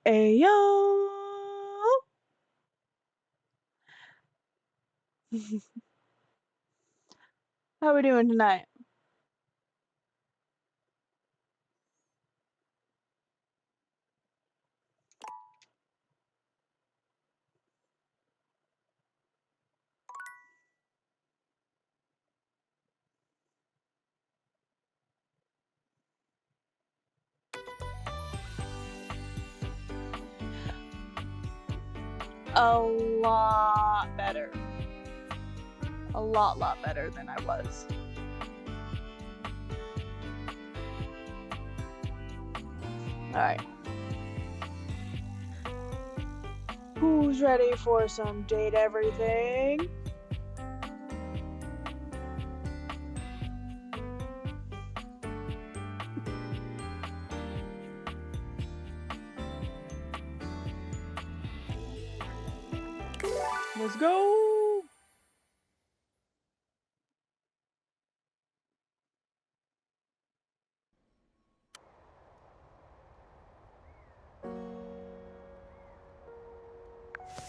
Ayo! How are we doing tonight? A lot better. A lot better than I was. Alright. Who's ready for some date everything? Let's go!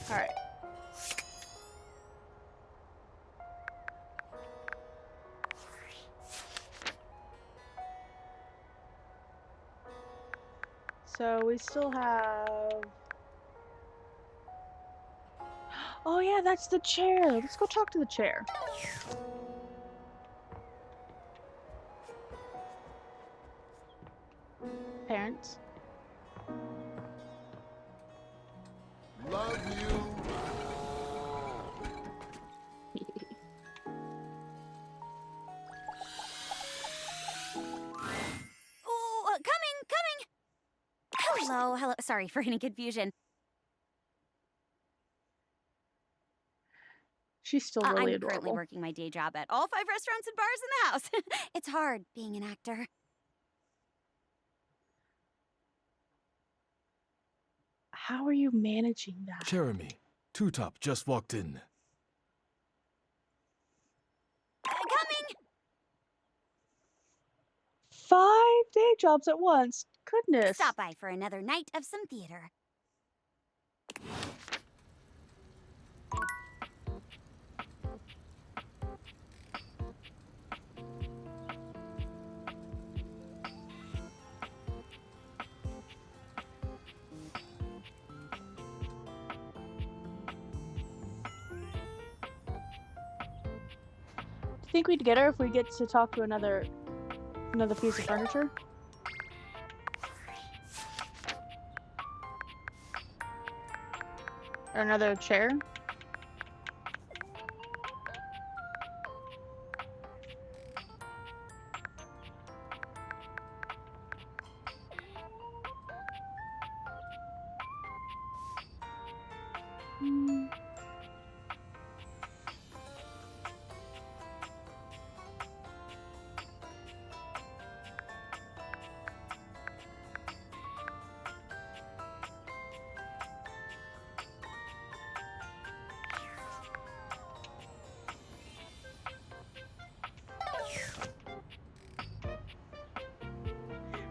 Alright. So we still have... Oh yeah, that's the chair! Let's go talk to the chair. Parents. Love you. Oh, coming! Hello. Sorry for any confusion. She's still really I'm adorable. currently working my day job at all 5 restaurants and bars in the house. It's hard being an actor. How are you managing that? Jeremy, Two Top just walked in. Coming! 5 day jobs at once. Goodness. Stop by for another night of some theater. Do you think we'd get her if we get to talk to another piece of furniture? Or another chair?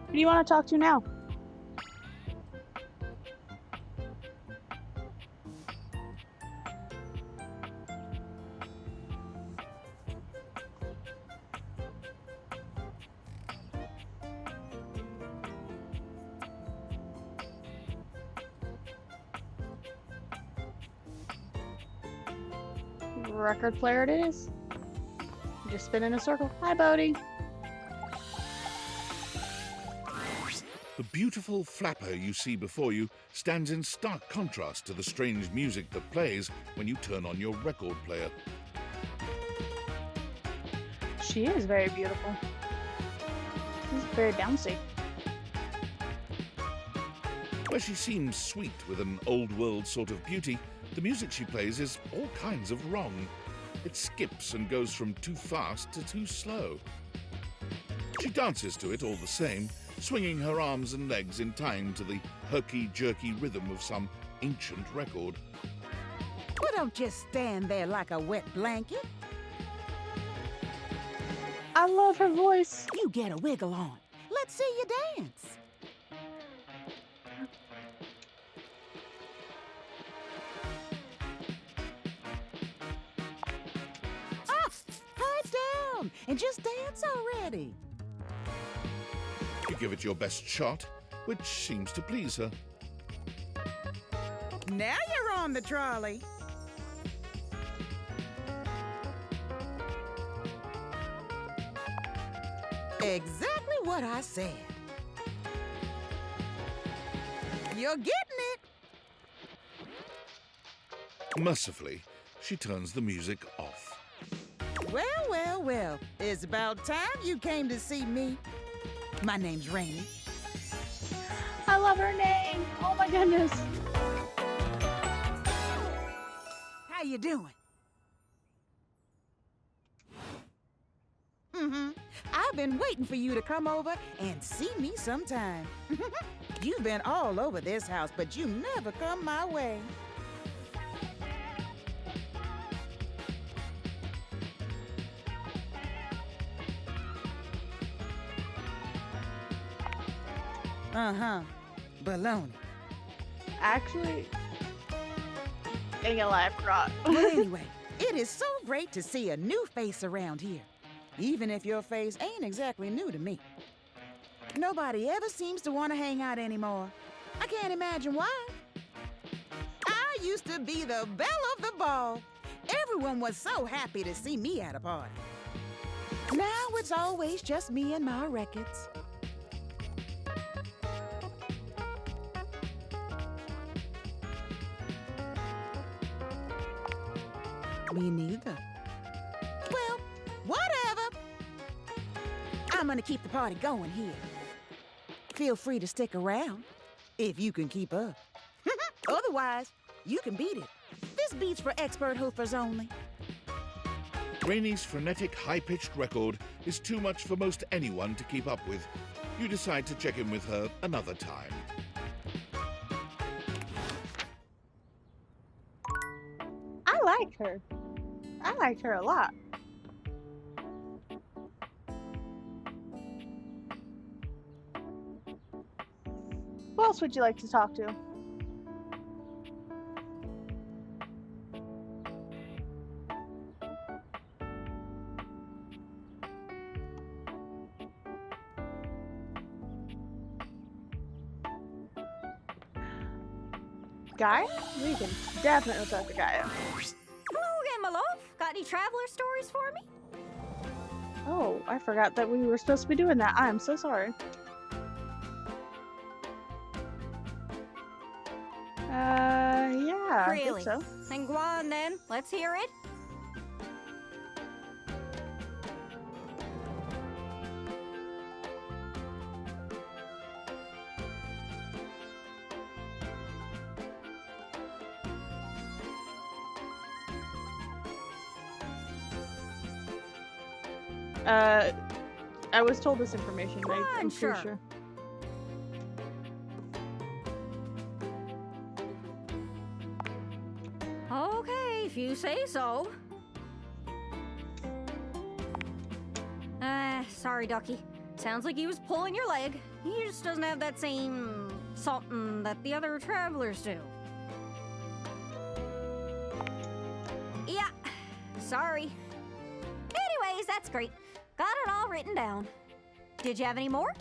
Who do you want to talk to now? Record player it is. Just spin in a circle. Hi, Bodhi. The beautiful flapper you see before you stands in stark contrast to the strange music that plays when you turn on your record player. She is very beautiful. She's very bouncy. Where she seems sweet with an old-world sort of beauty, the music she plays is all kinds of wrong. It skips and goes from too fast to too slow. She dances to it all the same, swinging her arms and legs in time to the herky-jerky rhythm of some ancient record. Well, don't just stand there like a wet blanket. I love her voice. You get a wiggle on. Let's see you dance. Pipe down and just dance already. You give it your best shot, which seems to please her. Now you're on the trolley. Exactly what I said. You're getting it. Mercifully, she turns the music off. Well, well, well. It's about time you came to see me. My name's Rainy. I love her name. Oh my goodness. How you doing? I've been waiting for you to come over and see me sometime. You've been all over this house, but you never come my way. Baloney. Actually, ain't gonna lie, I forgot. But anyway, it is so great to see a new face around here. Even if your face ain't exactly new to me. Nobody ever seems to want to hang out anymore. I can't imagine why. I used to be the belle of the ball. Everyone was so happy to see me at a party. Now it's always just me and my records. Me neither. Well, whatever. I'm gonna keep the party going here. Feel free to stick around, if you can keep up. Otherwise, you can beat it. This beat's for expert hoofers only. Rainy's frenetic, high-pitched record is too much for most anyone to keep up with. You decide to check in with her another time. I like her. I like her a lot. Who else would you like to talk to? Gaia? We can definitely talk to Gaia. Hello again, my love. Got any traveler stories for me? Oh, I forgot that we were supposed to be doing that. I'm so sorry. Yeah, Really? I think so. Then go on then. Let's hear it. I was told this information, but I'm Sure. pretty sure. Okay, if you say so. Sorry, Ducky. Sounds like he was pulling your leg. He just doesn't have that same something that the other travelers do. Yeah, sorry. Anyways, that's great. Got it all written down. Did you have any more?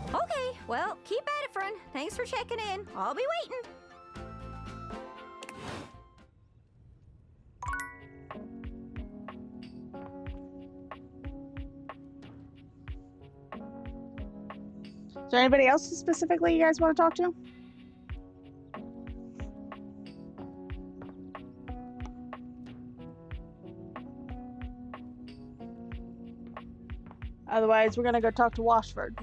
Okay, well, keep at it, friend. Thanks for checking in. I'll be waiting. Is there anybody else specifically you guys want to talk to? Otherwise, we're gonna go talk to Washford.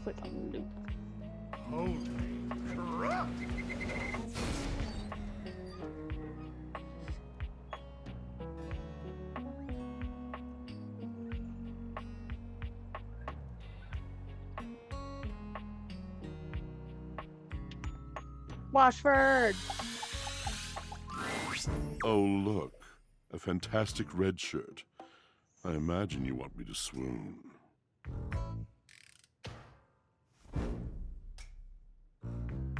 Click on loop. Holy crap! Washford! Oh, look. A fantastic red shirt. I imagine you want me to swoon.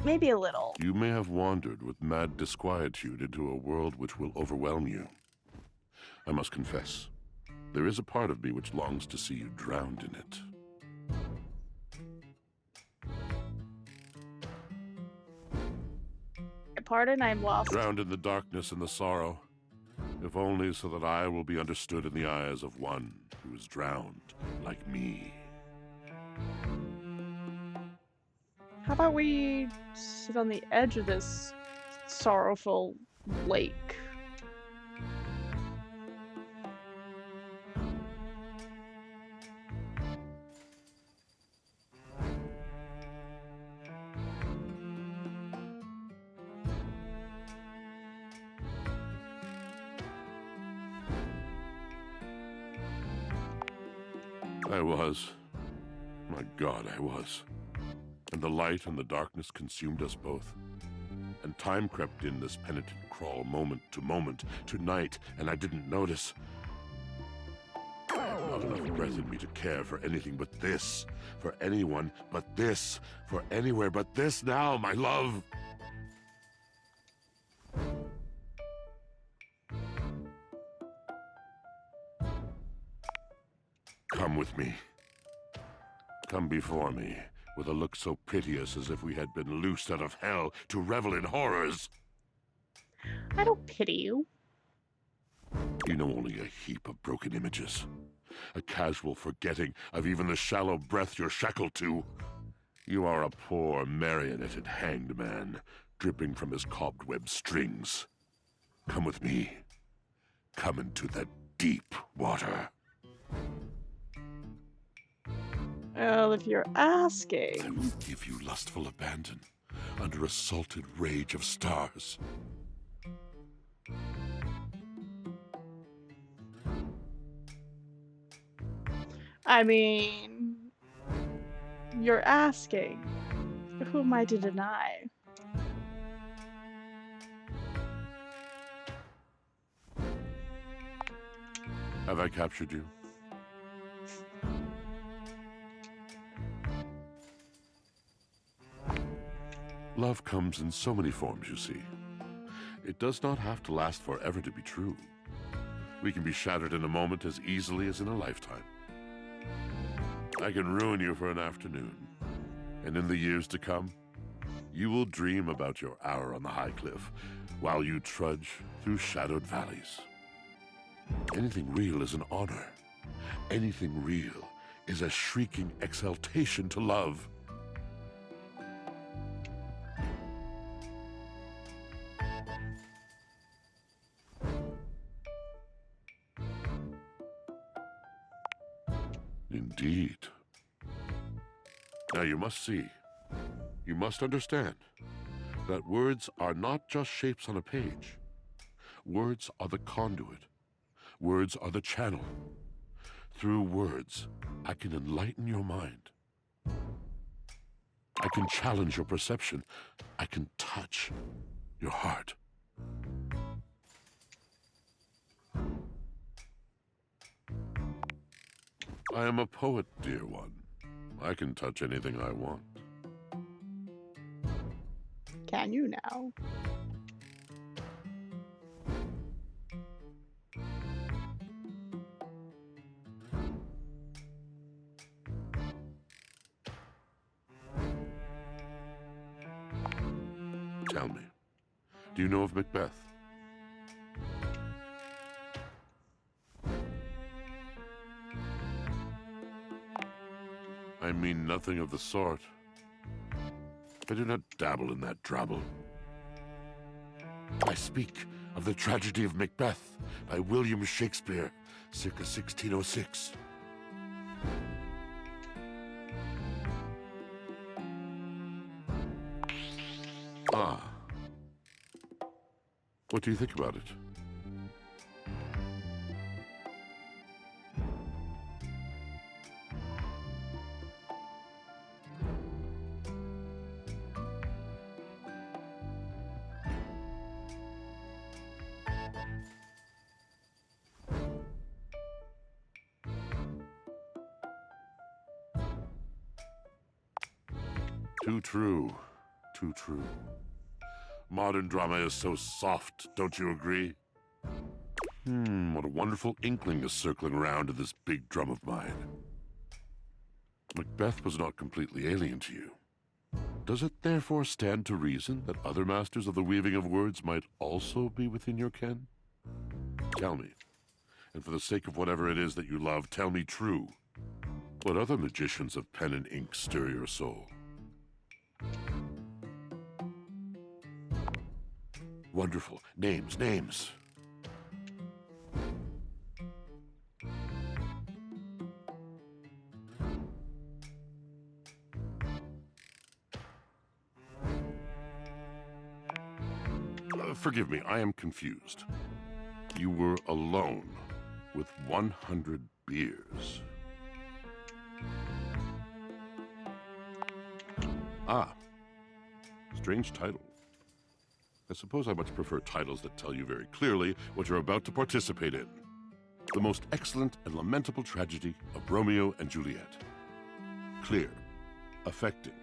Maybe a little. You may have wandered with mad disquietude into a world which will overwhelm you. I must confess, there is a part of me which longs to see you drowned in it. Pardon, I'm lost. Drowned in the darkness and the sorrow, if only so that I will be understood in the eyes of one who is drowned like me. How about we sit on the edge of this sorrowful lake? I was. My God, I was. And the light and the darkness consumed us both. And time crept in this penitent crawl moment, to night, and I didn't notice. I have not enough breath in me to care for anything but this, for anyone but this, for anywhere but this now, my love. Come with me. Come before me, with a look so piteous as if we had been loosed out of hell to revel in horrors. I don't pity you. You know only a heap of broken images. A casual forgetting of even the shallow breath you're shackled to. You are a poor, marionetted hanged man, dripping from his cobweb strings. Come with me. Come into the deep water. Well, if you're asking. I will give you lustful abandon under a salted rage of stars. I mean, you're asking. Who am I to deny? Have I captured you? Love comes in so many forms, you see. It does not have to last forever to be true. We can be shattered in a moment as easily as in a lifetime. I can ruin you for an afternoon, and in the years to come, you will dream about your hour on the high cliff while you trudge through shadowed valleys. Anything real is an honor. Anything real is a shrieking exaltation to love. Indeed. Now you must see, you must understand, that words are not just shapes on a page. Words are the conduit. Words are the channel. Through words, I can enlighten your mind. I can challenge your perception. I can touch your heart. I am a poet, dear one. I can touch anything I want. Can you now? Tell me, do you know of Macbeth? I mean nothing of the sort. I do not dabble in that drabble. I speak of the tragedy of Macbeth by William Shakespeare, circa 1606. Ah. What do you think about it? Too true. Too true. Modern drama is so soft, don't you agree? What a wonderful inkling is circling around in this big drum of mine. Macbeth was not completely alien to you. Does it therefore stand to reason that other masters of the weaving of words might also be within your ken? Tell me, and for the sake of whatever it is that you love, tell me true. What other magicians of pen and ink stir your soul? Wonderful. Names, names. Forgive me, I am confused. You were alone with 100 beers. Ah, strange title. I suppose I much prefer titles that tell you very clearly what you're about to participate in. The most excellent and lamentable tragedy of Romeo and Juliet. Clear, affecting.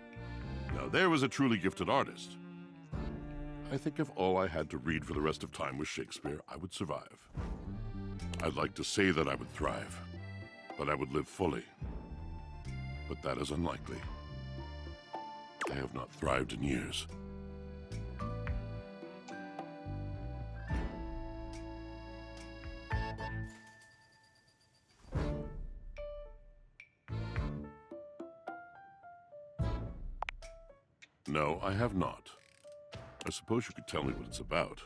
Now there was a truly gifted artist. I think if all I had to read for the rest of time was Shakespeare, I would survive. I'd like to say that I would thrive, but I would live fully. But that is unlikely. I have not thrived in years. No, I have not. I suppose you could tell me what it's about.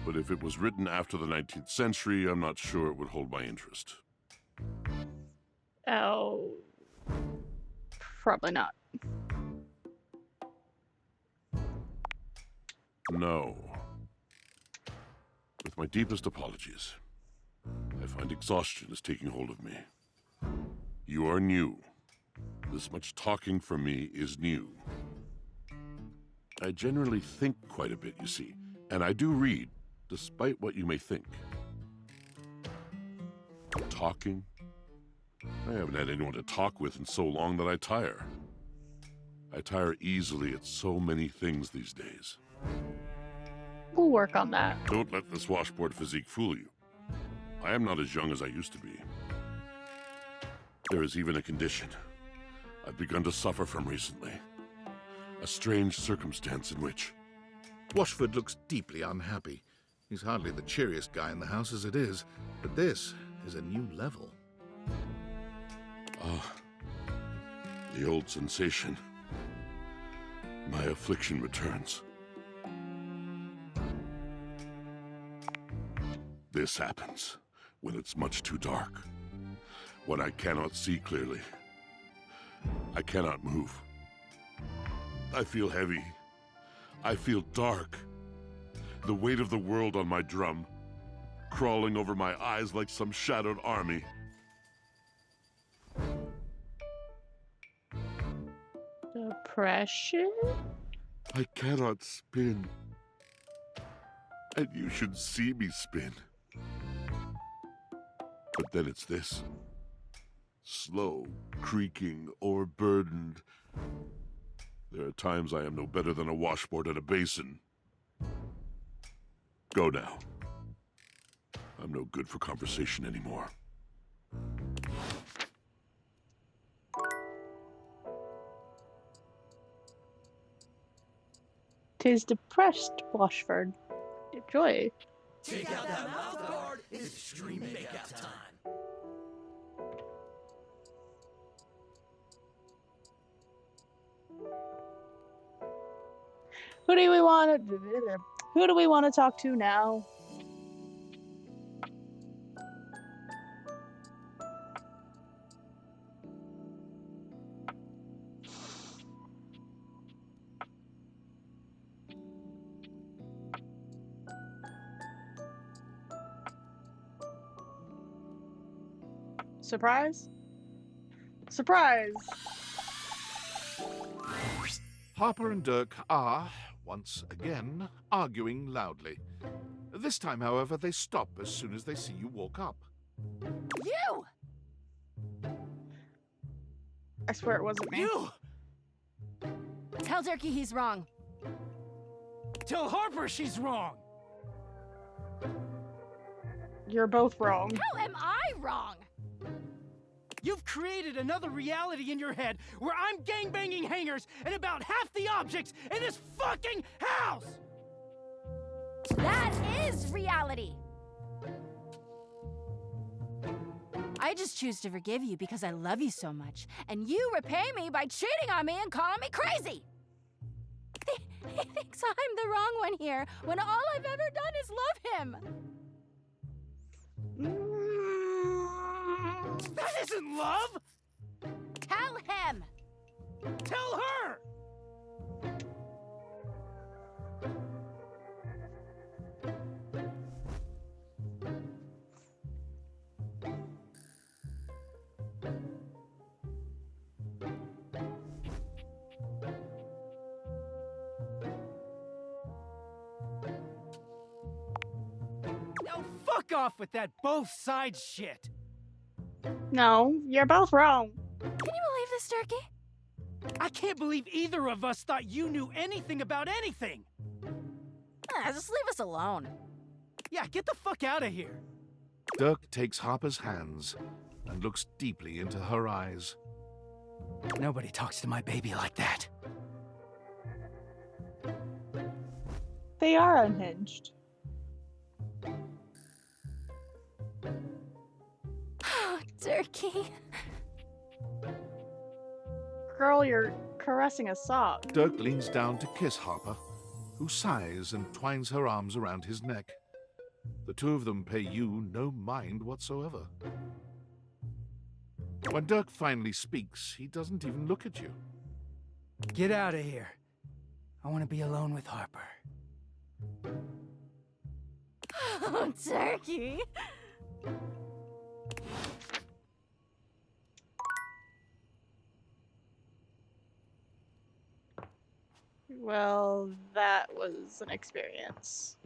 But if it was written after the 19th century, I'm not sure it would hold my interest. Oh, probably not. No. With my deepest apologies. I find exhaustion is taking hold of me. You are new. This much talking from me is new. I generally think quite a bit, you see, and I do read, despite what you may think. Talking? I haven't had anyone to talk with in so long that I tire. I tire easily at so many things these days. We'll work on that. Don't let this washboard physique fool you. I am not as young as I used to be. There is even a condition I've begun to suffer from recently. A strange circumstance in which... Washford looks deeply unhappy. He's hardly the cheeriest guy in the house as it is, but this is a new level. Ah, the old sensation. My affliction returns. This happens when it's much too dark, when I cannot see clearly. I cannot move. I feel heavy. I feel dark. The weight of the world on my drum, crawling over my eyes like some shadowed army. Depression? I cannot spin. And you should see me spin. But then it's this. Slow, creaking, overburdened. There are times I am no better than a washboard at a basin. Go now. I'm no good for conversation anymore. 'Tis depressed, Washford. Enjoy. Take out that mouth guard. It's extreme makeout time. Who do we want to talk to now? Surprise? Surprise! Harper and Dirk are, once again, arguing loudly. This time, however, they stop as soon as they see you walk up. You! I swear it wasn't me. You! Tell Turkey he's wrong. Tell Harper she's wrong. You're both wrong. How am I wrong? You've created another reality in your head where I'm gangbanging hangers and about half the objects in this fucking house! That is reality. I just choose to forgive you because I love you so much, and you repay me by cheating on me and calling me crazy. He thinks I'm the wrong one here, when all I've ever done is love him. That isn't love! Tell him! Tell her! Now fuck off with that both sides shit! No, you're both wrong. Can you believe this, Turkey? I can't believe either of us thought you knew anything about anything! Just leave us alone. Yeah, get the fuck out of here! Dirk takes Harper's hands and looks deeply into her eyes. Nobody talks to my baby like that. They are unhinged. Oh, Turkey. Girl, you're caressing a sock. Dirk leans down to kiss Harper, who sighs and twines her arms around his neck. The two of them pay you no mind whatsoever. When Dirk finally speaks, he doesn't even look at you. Get out of here. I want to be alone with Harper. Oh, Turkey. Well, that was an experience.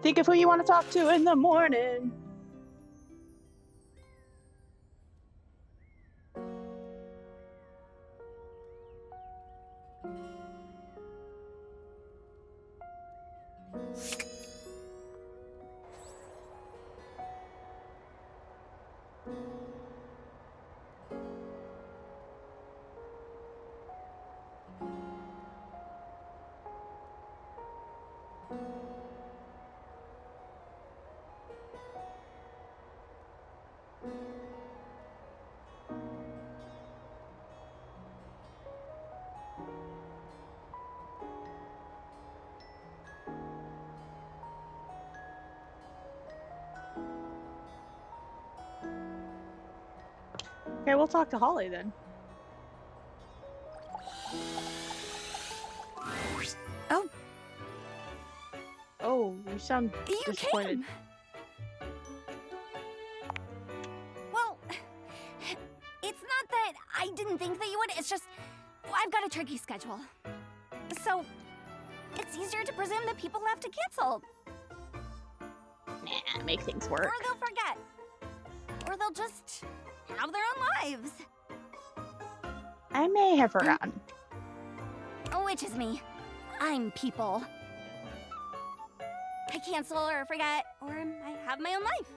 Think of who you want to talk to in the morning. Okay, we'll talk to Holly then. Oh. Oh, you sound You disappointed. came. Well, it's not that I didn't think that you would. It's just I've got a Turkey schedule. So it's easier to presume that people have to cancel. Nah, make things work. Or they'll forget. Or they'll just have their own lives. I may have forgotten. Which is me. I'm people. I cancel or forget, or I have my own life.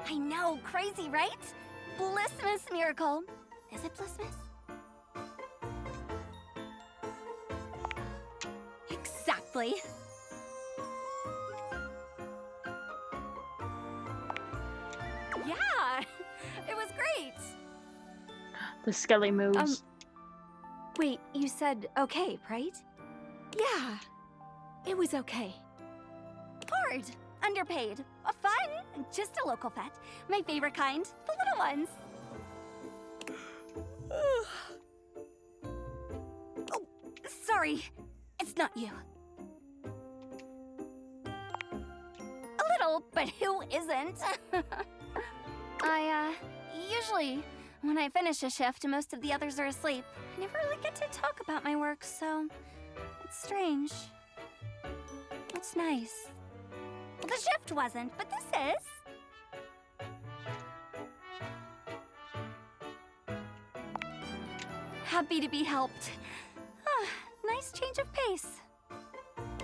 I know, crazy, right? Blissmas miracle. Is it Blissmas? Exactly. Yeah, it was great. The skelly moves. Wait, you said okay, right? Yeah, it was okay. Hard, underpaid, fun, just a local vet. My favorite kind, the little ones. Oh, sorry, it's not you. A little, but who isn't? I, usually When I finish a shift, most of the others are asleep. I never really get to talk about my work, so it's strange. It's nice. Well, the shift wasn't, but this is. Happy to be helped. Ah, nice change of pace.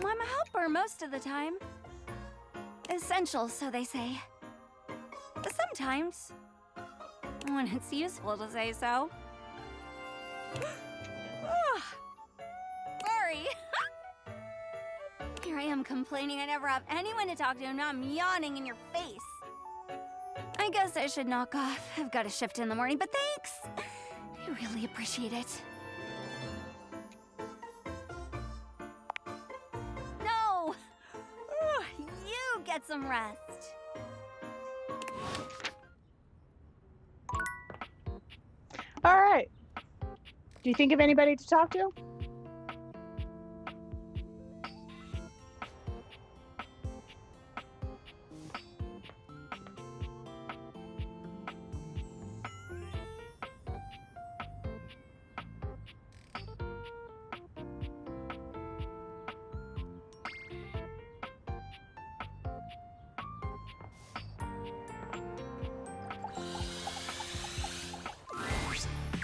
Well, I'm a helper most of the time. Essential, so they say. But sometimes, when it's useful to say so. Sorry. Here I am complaining I never have anyone to talk to, and now I'm yawning in your face. I guess I should knock off. I've got a shift in the morning, but thanks. I really appreciate it. No! You get some rest. All right. Do you think of anybody to talk to?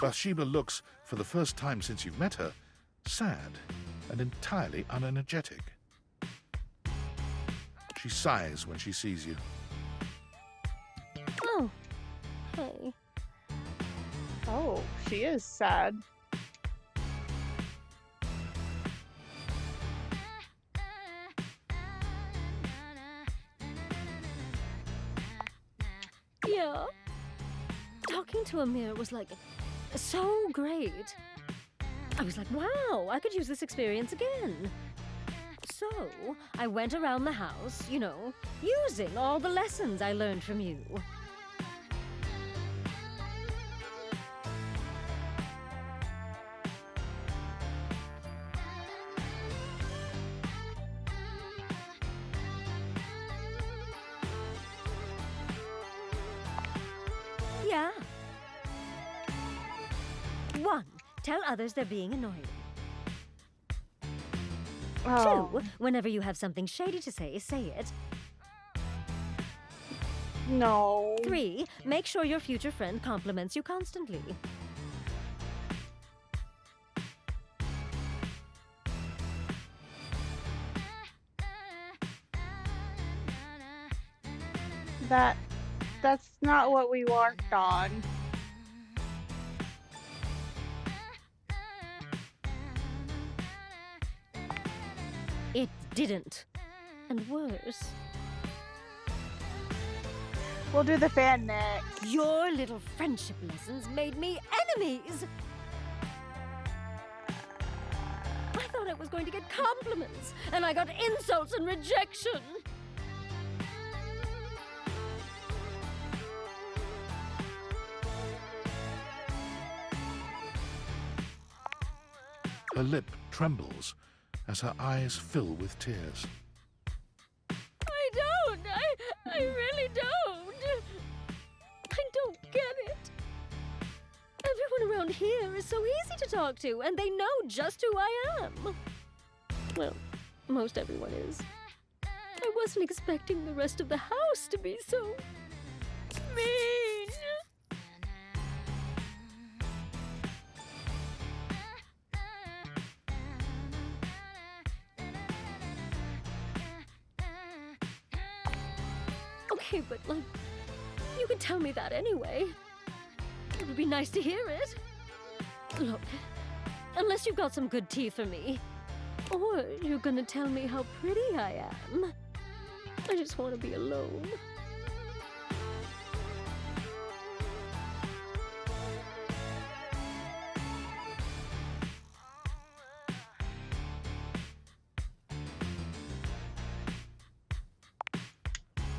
Bathsheba looks, for the first time since you've met her, sad and entirely unenergetic. She sighs when she sees you. Oh, hey. Oh, she is sad. Yeah. Talking to Amir was like so great. I was like, wow, I could use this experience again. So I went around the house, you know, using all the lessons I learned from you. Yeah. 1. Tell others they're being annoying. Oh. 2. Whenever you have something shady to say it. No. 3. Make sure your future friend compliments you constantly. That's not what we worked on. It didn't. And worse. We'll do the fan next. Your little friendship lessons made me enemies! I thought I was going to get compliments, and I got insults and rejection! Her lip trembles as her eyes fill with tears. I don't! I really don't! I don't get it! Everyone around here is so easy to talk to, and they know just who I am. Well, most everyone is. I wasn't expecting the rest of the house to be so mean. Okay, but like, you could tell me that anyway. It would be nice to hear it. Look, unless you've got some good tea for me, or you're gonna tell me how pretty I am, I just want to be alone.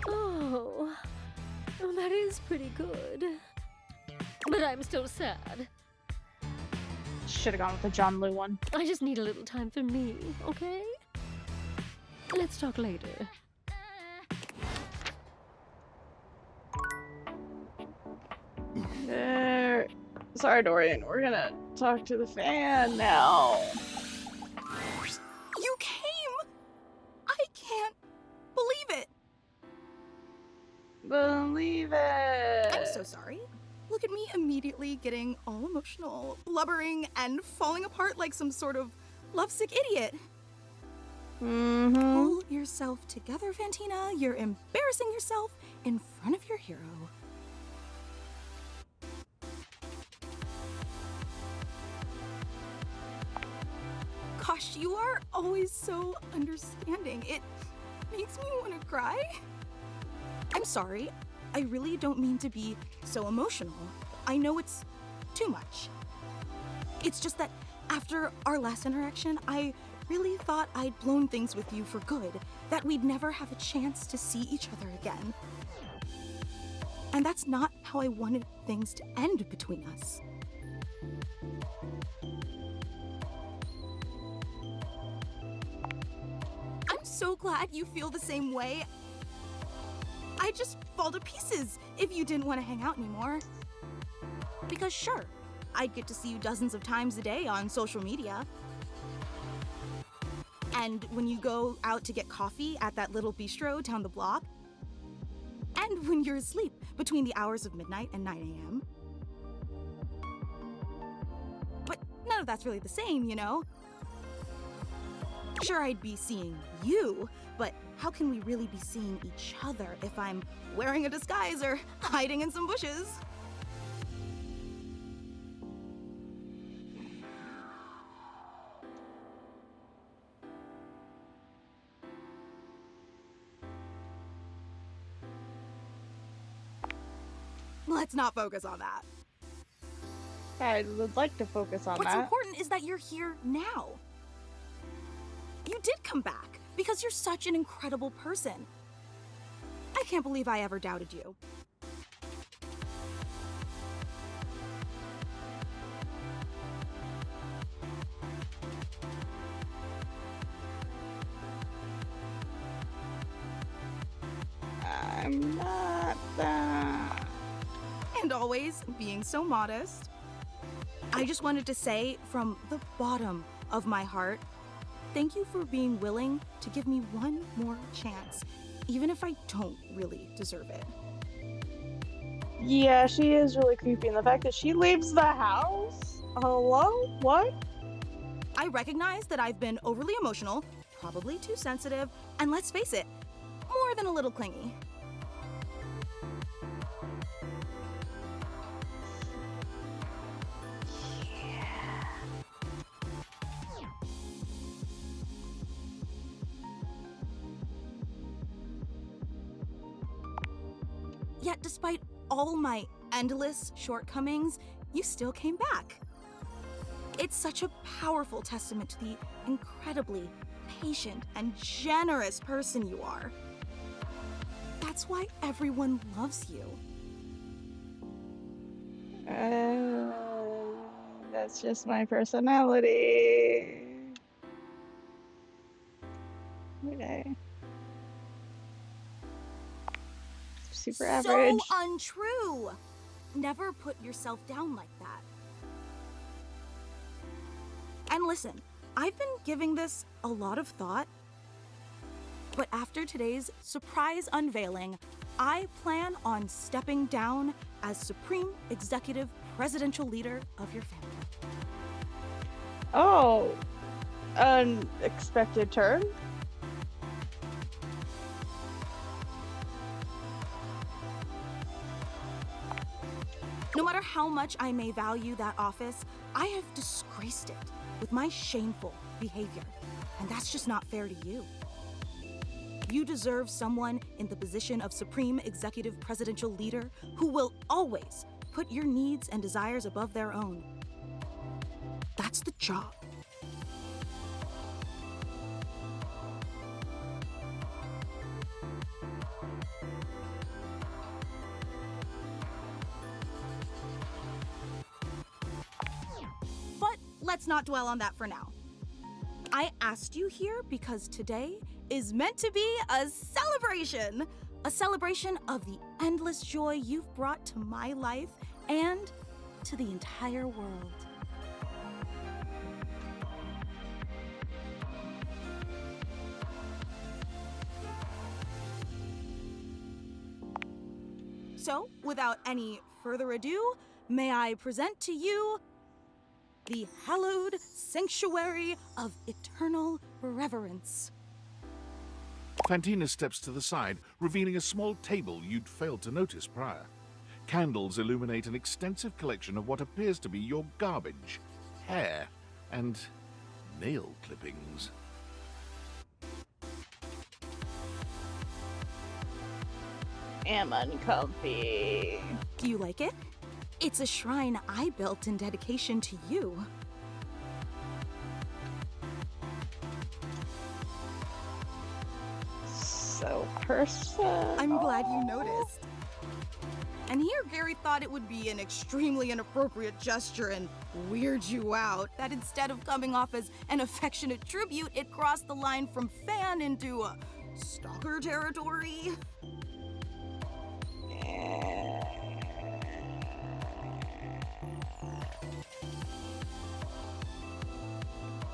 Oh, that is pretty good. But I'm still sad. Should have gone with the John Liu one. I just need a little time for me, okay? Let's talk later. Sorry, Dorian. We're gonna talk to the fan now. You came! I can't believe it! Believe it. I'm so sorry. Look at me immediately getting all emotional, blubbering, and falling apart like some sort of lovesick idiot. Mm-hmm. Pull yourself together, Fantina. You're embarrassing yourself in front of your hero. Gosh, you are always so understanding. It makes me want to cry. I'm sorry. I really don't mean to be so emotional. I know it's too much. It's just that after our last interaction, I really thought I'd blown things with you for good, that we'd never have a chance to see each other again. And that's not how I wanted things to end between us. I'm so glad you feel the same way. I'd just fall to pieces if you didn't want to hang out anymore. Because sure, I'd get to see you dozens of times a day on social media. And when you go out to get coffee at that little bistro down the block. And when you're asleep between the hours of midnight and 9 a.m. But none of that's really the same, you know? Sure, I'd be seeing you, but how can we really be seeing each other if I'm wearing a disguise or hiding in some bushes? Let's not focus on that. I would like to focus on What's that. important is that you're here now. You did come back because you're such an incredible person. I can't believe I ever doubted you. I'm not that. And always being so modest. I just wanted to say from the bottom of my heart, thank you for being willing to give me one more chance, even if I don't really deserve it. Yeah, she is really creepy, and the fact that she leaves the house? Hello? What? I recognize that I've been overly emotional, probably too sensitive, and let's face it, more than a little clingy. Yet despite all my endless shortcomings, you still came back. It's such a powerful testament to the incredibly patient and generous person you are. That's why everyone loves you. That's just my personality. Okay. Super average. So untrue! Never put yourself down like that. And listen, I've been giving this a lot of thought, but after today's surprise unveiling, I plan on stepping down as Supreme Executive Presidential Leader of your family. Oh, unexpected turn. No matter how much I may value that office, I have disgraced it with my shameful behavior, and that's just not fair to you. You deserve someone in the position of Supreme Executive Presidential Leader who will always put your needs and desires above their own. That's the job. But let's not dwell on that for now. I asked you here because today is meant to be a celebration. A celebration of the endless joy you've brought to my life and to the entire world. So, without any further ado, may I present to you the hallowed sanctuary of eternal reverence. Fantina steps to the side, revealing a small table you'd failed to notice prior. Candles illuminate an extensive collection of what appears to be your garbage, hair, and nail clippings. Am uncomfy. Do you like it? It's a shrine I built in dedication to you. So personal. I'm glad you noticed. And here Gary thought it would be an extremely inappropriate gesture and weird you out, that instead of coming off as an affectionate tribute, it crossed the line from fan into stalker territory.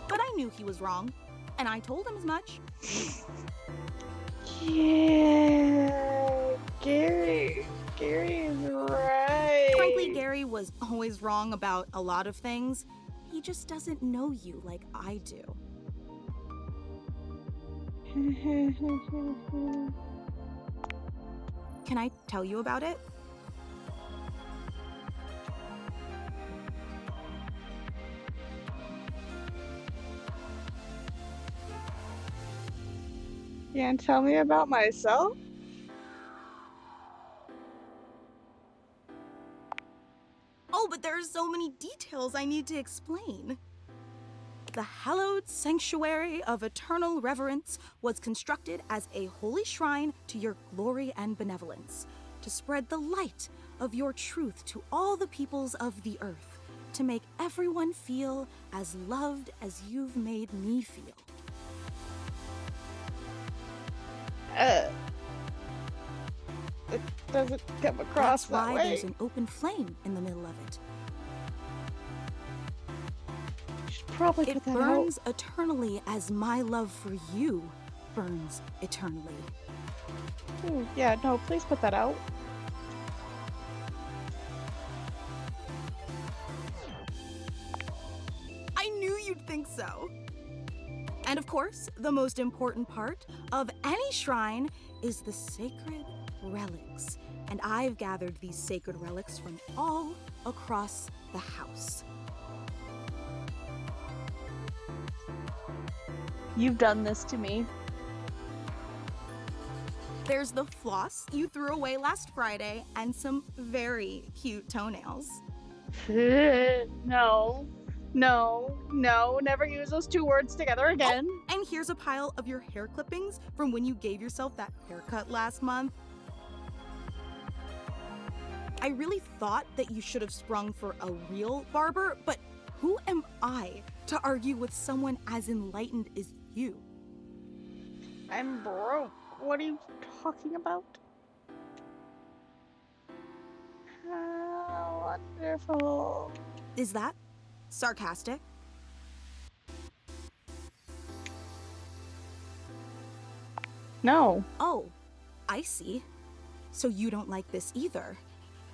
But I knew he was wrong, and I told him as much. Yeah, Gary is right. Frankly, Gary was always wrong about a lot of things. He just doesn't know you like I do. Can I tell you about it? You can't tell me about myself? Oh, but there are so many details I need to explain. The hallowed sanctuary of eternal reverence was constructed as a holy shrine to your glory and benevolence, to spread the light of your truth to all the peoples of the earth, to make everyone feel as loved as you've made me feel. It doesn't come across That's why that way. there's an open flame in the middle of it. You should probably It put that burns eternally as my love for you burns eternally. out. Ooh, yeah, no, please put that out. I knew you'd think so. And of course, the most important part of any shrine is the sacred relics. And I've gathered these sacred relics from all across the house. You've done this to me. There's the floss you threw away last Friday and some very cute toenails. No, never use those two words together again. Oh, and here's a pile of your hair clippings from when you gave yourself that haircut last month. I really thought that you should have sprung for a real barber, but who am I to argue with someone as enlightened as you? I'm broke. What are you talking about? How wonderful. Is that sarcastic? No. Oh, I see. So you don't like this either.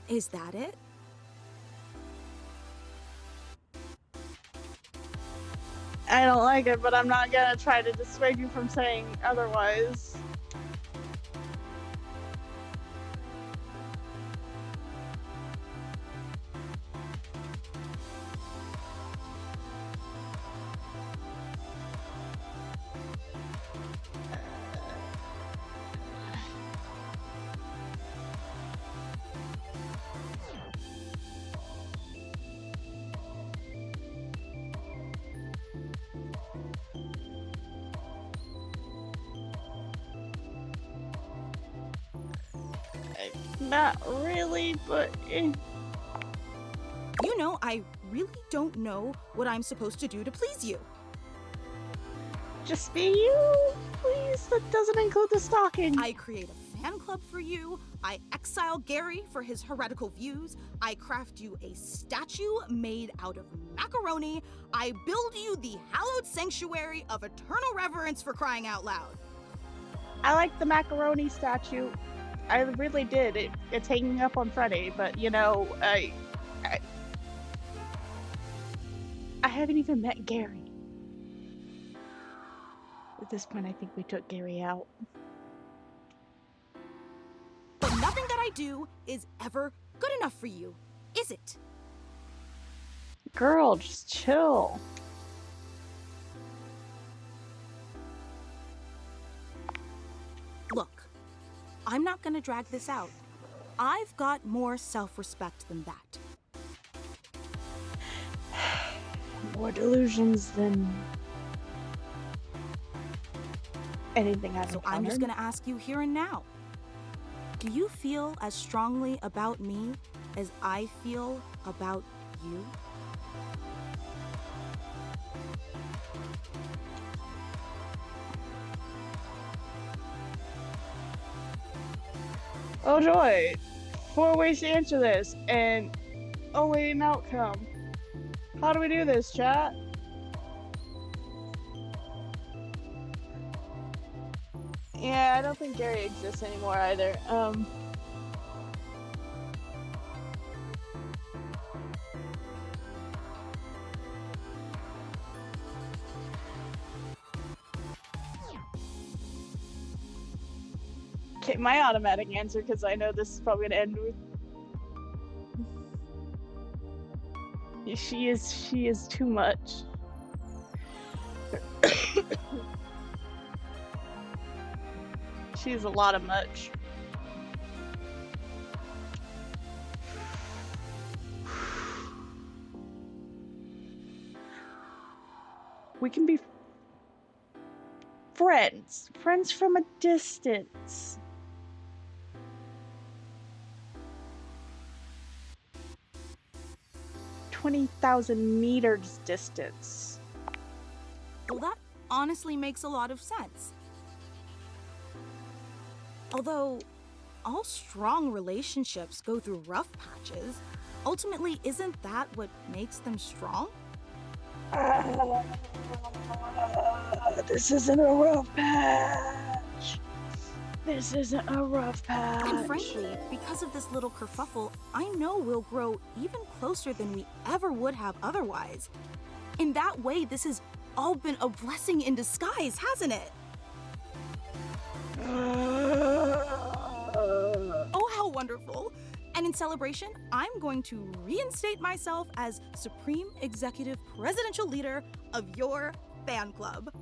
Is that it? I don't like it, but I'm not gonna try to dissuade you from saying otherwise. Not really, but You know, I really don't know what I'm supposed to do to please you. just be you, please. That doesn't include the stalking. I create a fan club for you. I exile Gary for his heretical views. I craft you a statue made out of macaroni. I build you the hallowed sanctuary of eternal reverence, for crying out loud. I like the macaroni statue. I really did. It's hanging up on Friday, but you know, I haven't even met Gary. At this point, I think we took Gary out. But nothing that I do is ever good enough for you, is it? Girl, just chill. Look, I'm not gonna drag this out. I've got more self-respect than that. More delusions than anything I've So encountered. I'm just gonna ask you here and now. Do you feel as strongly about me as I feel about you? Oh joy! 4 ways to answer this, and only an outcome. How do we do this, chat? Yeah, I don't think Gary exists anymore either. Okay, my automatic answer, because I know this is probably gonna end with she is too much. She is a lot of much. We can be friends from a distance. $20,000 distance. Well, that honestly makes a lot of sense. Although, all strong relationships go through rough patches, ultimately, isn't that what makes them strong? This isn't a rough patch. This isn't a rough patch. And frankly, because of this little kerfuffle, I know we'll grow even closer than we ever would have otherwise. In that way, this has all been a blessing in disguise, hasn't it? Oh, how wonderful! And in celebration, I'm going to reinstate myself as Supreme Executive Presidential Leader of your fan club.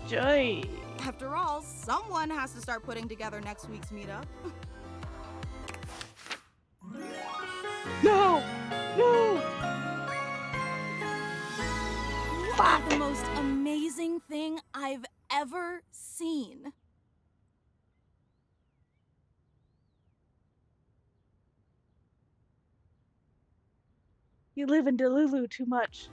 Joy. After all, someone has to start putting together next week's meetup. No! No! Fuck! The most amazing thing I've ever seen. You live in Delulu too much.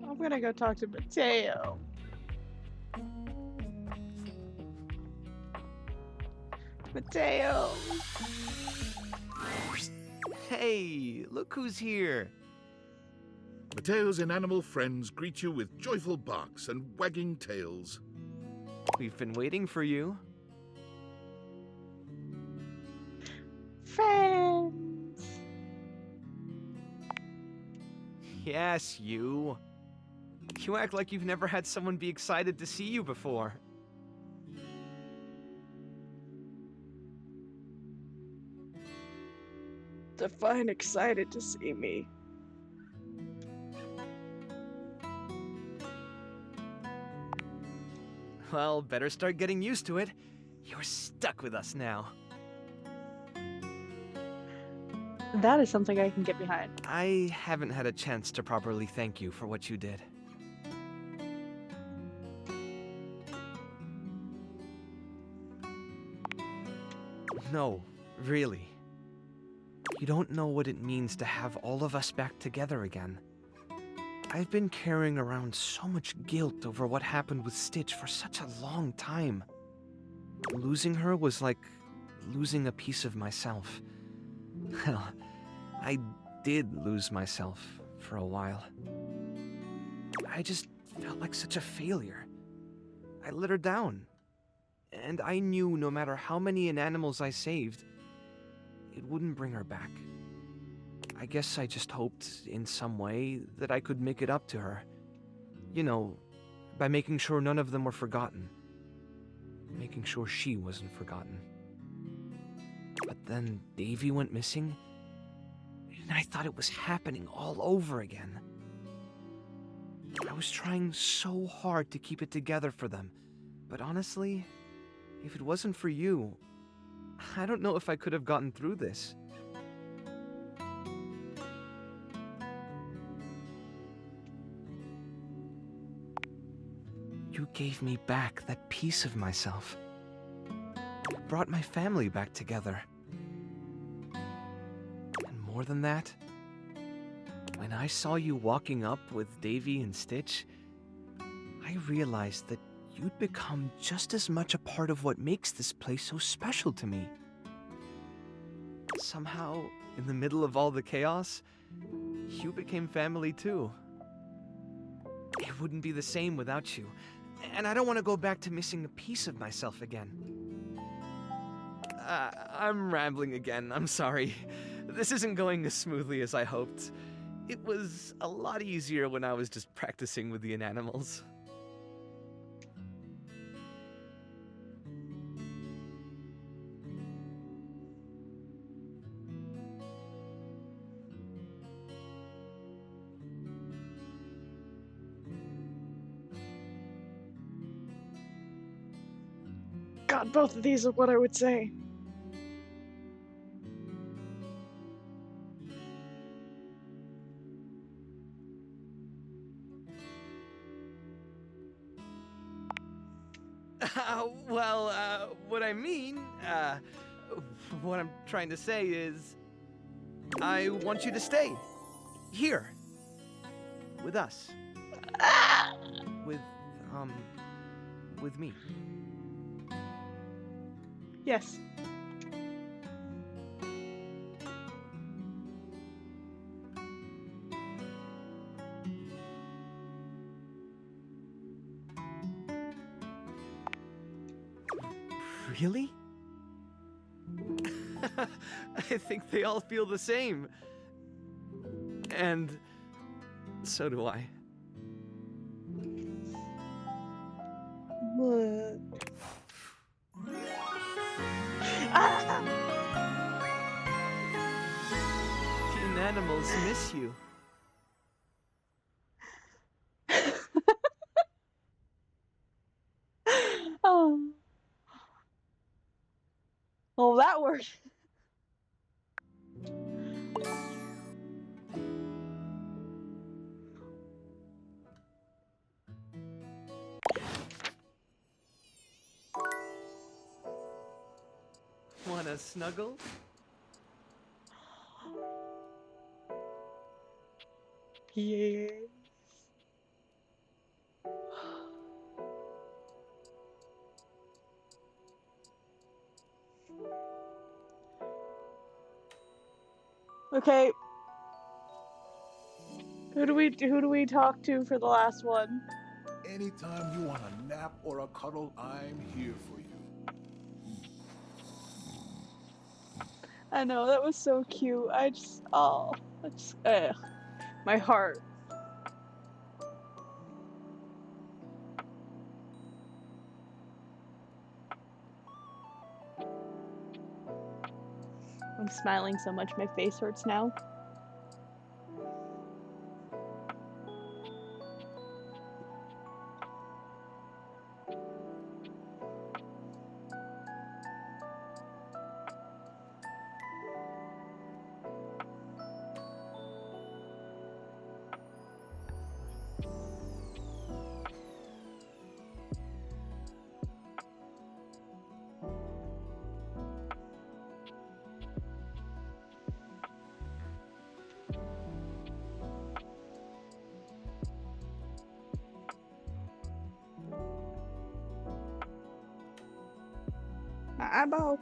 I'm gonna go talk to Mateo. Mateo. Hey, look who's here. Mateo's inanimal friends greet you with joyful barks and wagging tails. We've been waiting for you. Friends. Yes, you. You act like you've never had someone be excited to see you before. Define excited to see me. Well, better start getting used to it. You're stuck with us now. That is something I can get behind. I haven't had a chance to properly thank you for what you did. No, really. You don't know what it means to have all of us back together again. I've been carrying around so much guilt over what happened with Stitch for such a long time. Losing her was like losing a piece of myself. Hell, I did lose myself for a while. I just felt like such a failure. I let her down. And I knew no matter how many inanimals I saved, it wouldn't bring her back. I guess I just hoped, in some way, that I could make it up to her. You know, by making sure none of them were forgotten. Making sure she wasn't forgotten. But then Davy went missing, and I thought it was happening all over again. I was trying so hard to keep it together for them, but honestly, if it wasn't for you, I don't know if I could have gotten through this. You gave me back that piece of myself. You brought my family back together. And more than that, when I saw you walking up with Davy and Stitch, I realized that you'd become just as much a part of what makes this place so special to me. Somehow, in the middle of all the chaos, you became family too. It wouldn't be the same without you, and I don't want to go back to missing a piece of myself again. I'm rambling again, I'm sorry. This isn't going as smoothly as I hoped. It was a lot easier when I was just practicing with the inanimals. God, both of these are what I would say. What I mean, what I'm trying to say is, I want you to stay here with us. With me. Yes. Really? I think they all feel the same. And so do I. What? The animals miss you. Oh. Well, that worked. Wanna snuggle? Yes. Okay. Who do we talk to for the last one? Anytime you want a nap or a cuddle, I'm here for you. I know, that was so cute. My heart. I'm smiling so much my face hurts now. Eyeball.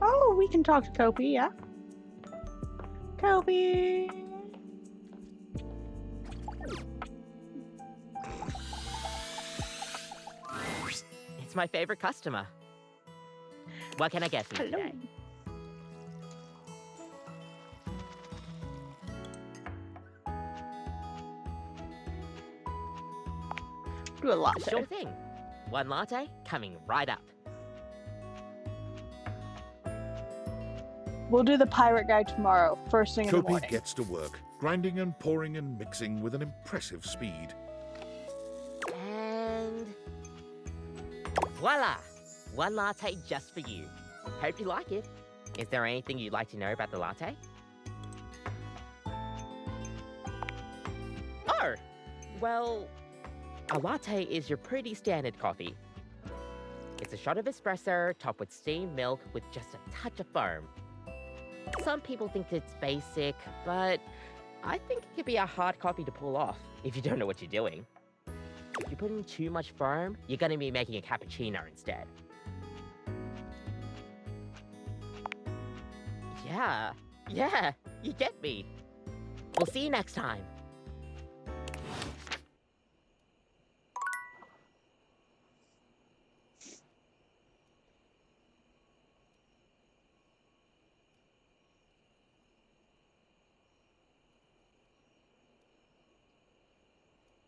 Oh, we can talk to Kopi, yeah. Kopi. It's my favorite customer. What can I get for you today? Do a latte. Sure thing. One latte coming right up. We'll do the pirate guide tomorrow, first thing in the Kopi morning. gets to work, grinding and pouring and mixing with an impressive speed. And voila! One latte just for you. Hope you like it. Is there anything you'd like to know about the latte? Oh! Well, a latte is your pretty standard coffee. It's a shot of espresso topped with steamed milk with just a touch of foam. Some people think it's basic, but I think it could be a hard coffee to pull off if you don't know what you're doing. If you put in too much foam, you're going to be making a cappuccino instead. Yeah, you get me. We'll see you next time.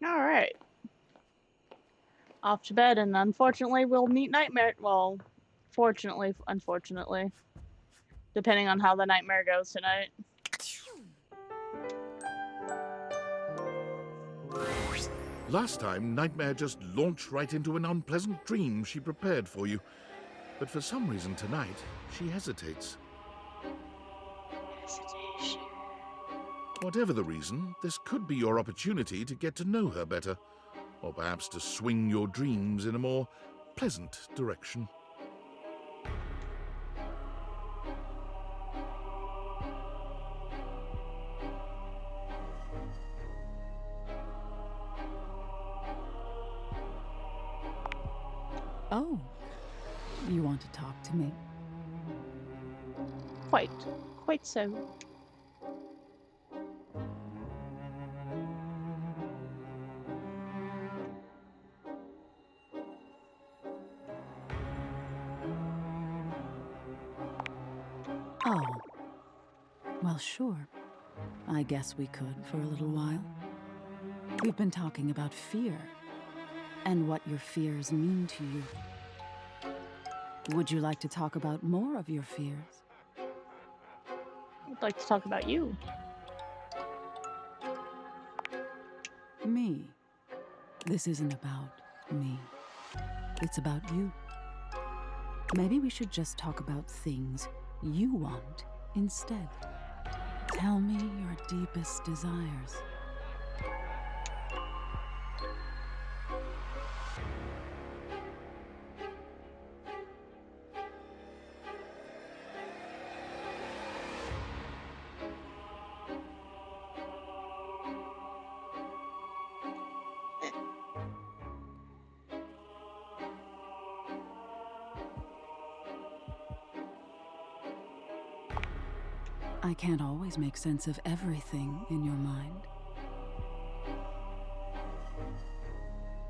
All right. Off to bed, and unfortunately, we'll meet Nightmare. Well, fortunately, unfortunately, depending on how the nightmare goes tonight. Last time, Nightmare just launched right into an unpleasant dream she prepared for you. But for some reason tonight, she hesitates. Hesitation. Whatever the reason, this could be your opportunity to get to know her better, or perhaps to swing your dreams in a more pleasant direction. Oh, you want to talk to me? Quite so. Oh. Well, sure. I guess we could for a little while. We've been talking about fear, and what your fears mean to you. Would you like to talk about more of your fears? I'd like to talk about you. Me. This isn't about me. It's about you. Maybe we should just talk about things you want instead. Tell me your deepest desires. I can't always make sense of everything in your mind.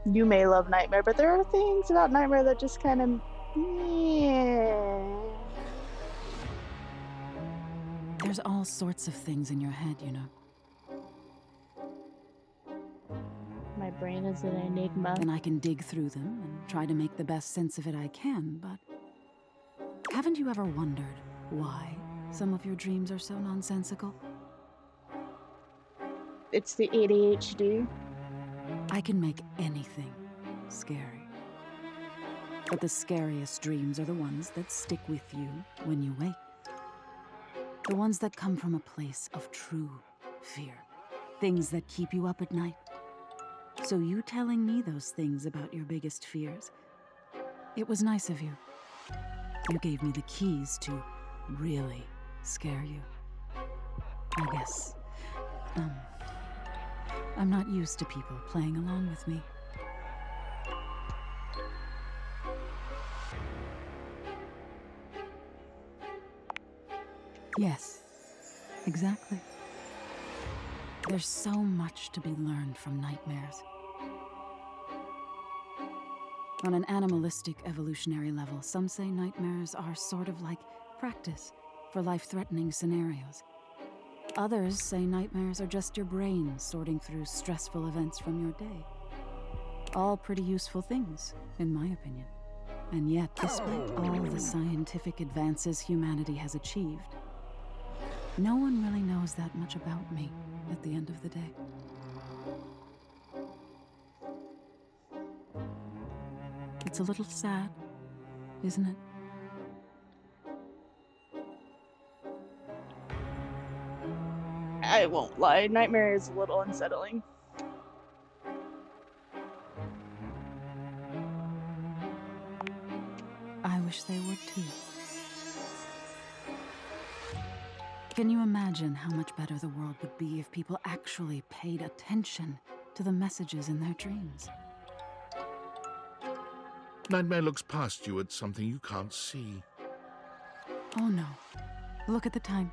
You may love Nightmare, but there are things about Nightmare that just kind of... Yeah. There's all sorts of things in your head, you know. My brain is an enigma. And I can dig through them and try to make the best sense of it I can, but... Haven't you ever wondered why some of your dreams are so nonsensical? It's the ADHD. I can make anything scary. But the scariest dreams are the ones that stick with you when you wake. The ones that come from a place of true fear. Things that keep you up at night. So you telling me those things about your biggest fears, it was nice of you. You gave me the keys to really scare you. I guess. I'm not used to people playing along with me. Yes, exactly. There's so much to be learned from nightmares. On an animalistic evolutionary level, some say nightmares are sort of like practice for life-threatening scenarios. Others say nightmares are just your brain sorting through stressful events from your day. All pretty useful things, in my opinion. And yet, despite all the scientific advances humanity has achieved, no one really knows that much about me at the end of the day. It's a little sad, isn't it? I won't lie, Nightmare is a little unsettling. I wish they would too. Can you imagine how much better the world would be if people actually paid attention to the messages in their dreams? Nightmare looks past you at something you can't see. Oh no. Look at the time.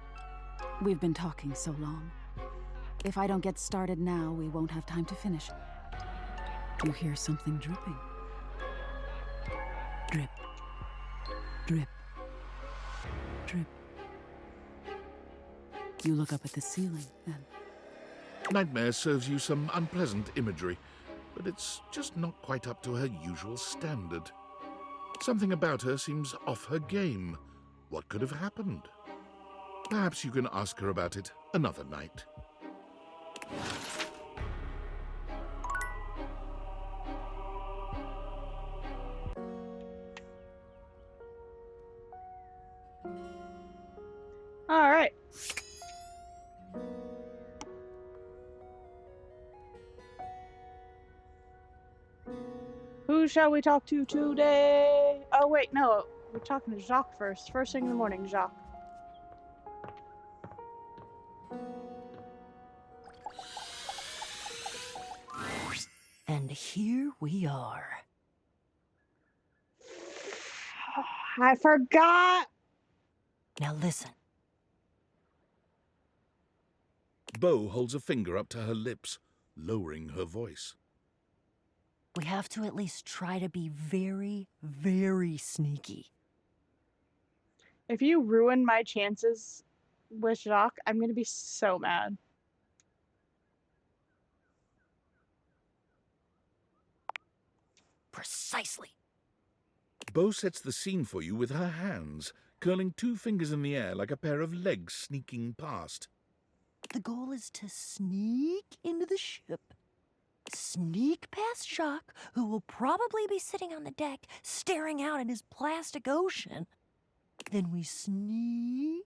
We've been talking so long. If I don't get started now, we won't have time to finish. You hear something dripping. Drip. Drip. Drip. You look up at the ceiling, then. Nightmare serves you some unpleasant imagery, but it's just not quite up to her usual standard. Something about her seems off her game. What could have happened? Perhaps you can ask her about it another night. All right. Who shall we talk to today? Oh wait, no, we're talking to Jacques first. First thing in the morning, Jacques. And here we are. I forgot. Now listen. Bo holds a finger up to her lips, lowering her voice. We have to at least try to be very, very sneaky. If you ruin my chances with Jacques, I'm gonna be so mad. Precisely. Bo sets the scene for you with her hands, curling two fingers in the air like a pair of legs sneaking past. The goal is to sneak into the ship, sneak past Jacques, who will probably be sitting on the deck staring out at his plastic ocean. Then we sneak.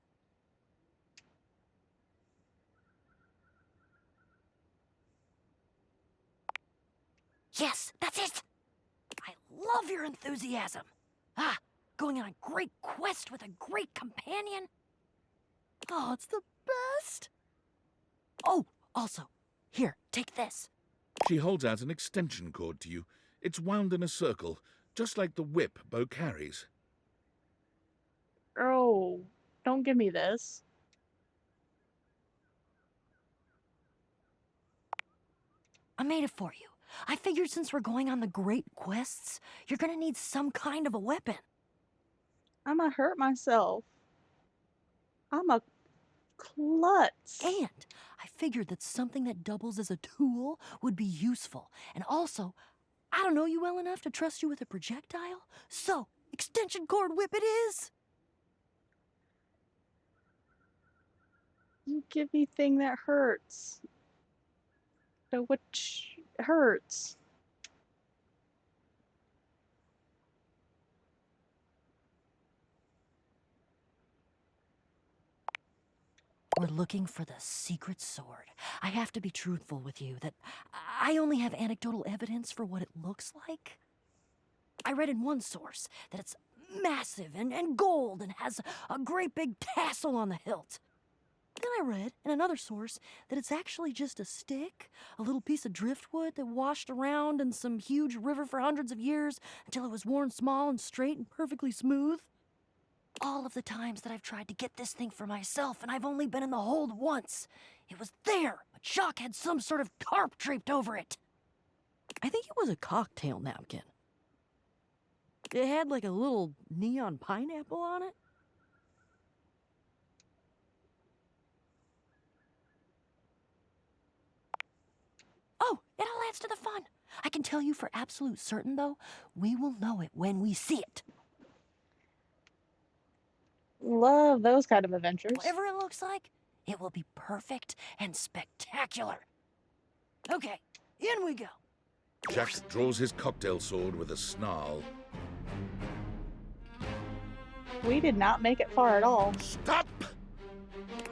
Yes, that's it! I love your enthusiasm. Ah, going on a great quest with a great companion. Oh, it's the best. Oh, also, here, take this. She holds out an extension cord to you. It's wound in a circle, just like the whip Bo carries. Oh, don't give me this. I made it for you. I figured since we're going on the great quests, you're gonna need some kind of a weapon. I'm gonna hurt myself. I'm a klutz. And I figured that something that doubles as a tool would be useful. And also, I don't know you well enough to trust you with a projectile. So, extension cord whip it is! You give me thing that hurts. So which hurts? We're looking for the secret sword. I have to be truthful with you that I only have anecdotal evidence for what it looks like. I read in one source that it's massive and gold and has a great big tassel on the hilt. Then I read in another source that it's actually just a stick, a little piece of driftwood that washed around in some huge river for hundreds of years until it was worn small and straight and perfectly smooth. All of the times that I've tried to get this thing for myself, and I've only been in the hold once. It was there, but Jacques had some sort of tarp draped over it. I think it was a cocktail napkin. It had like a little neon pineapple on it. Oh, it all adds to the fun. I can tell you for absolute certain, though, we will know it when we see it. Love those kind of adventures. Whatever it looks like, it will be perfect and spectacular. Okay, in we go. Jack draws his cocktail sword with a snarl. We did not make it far at all. Stop!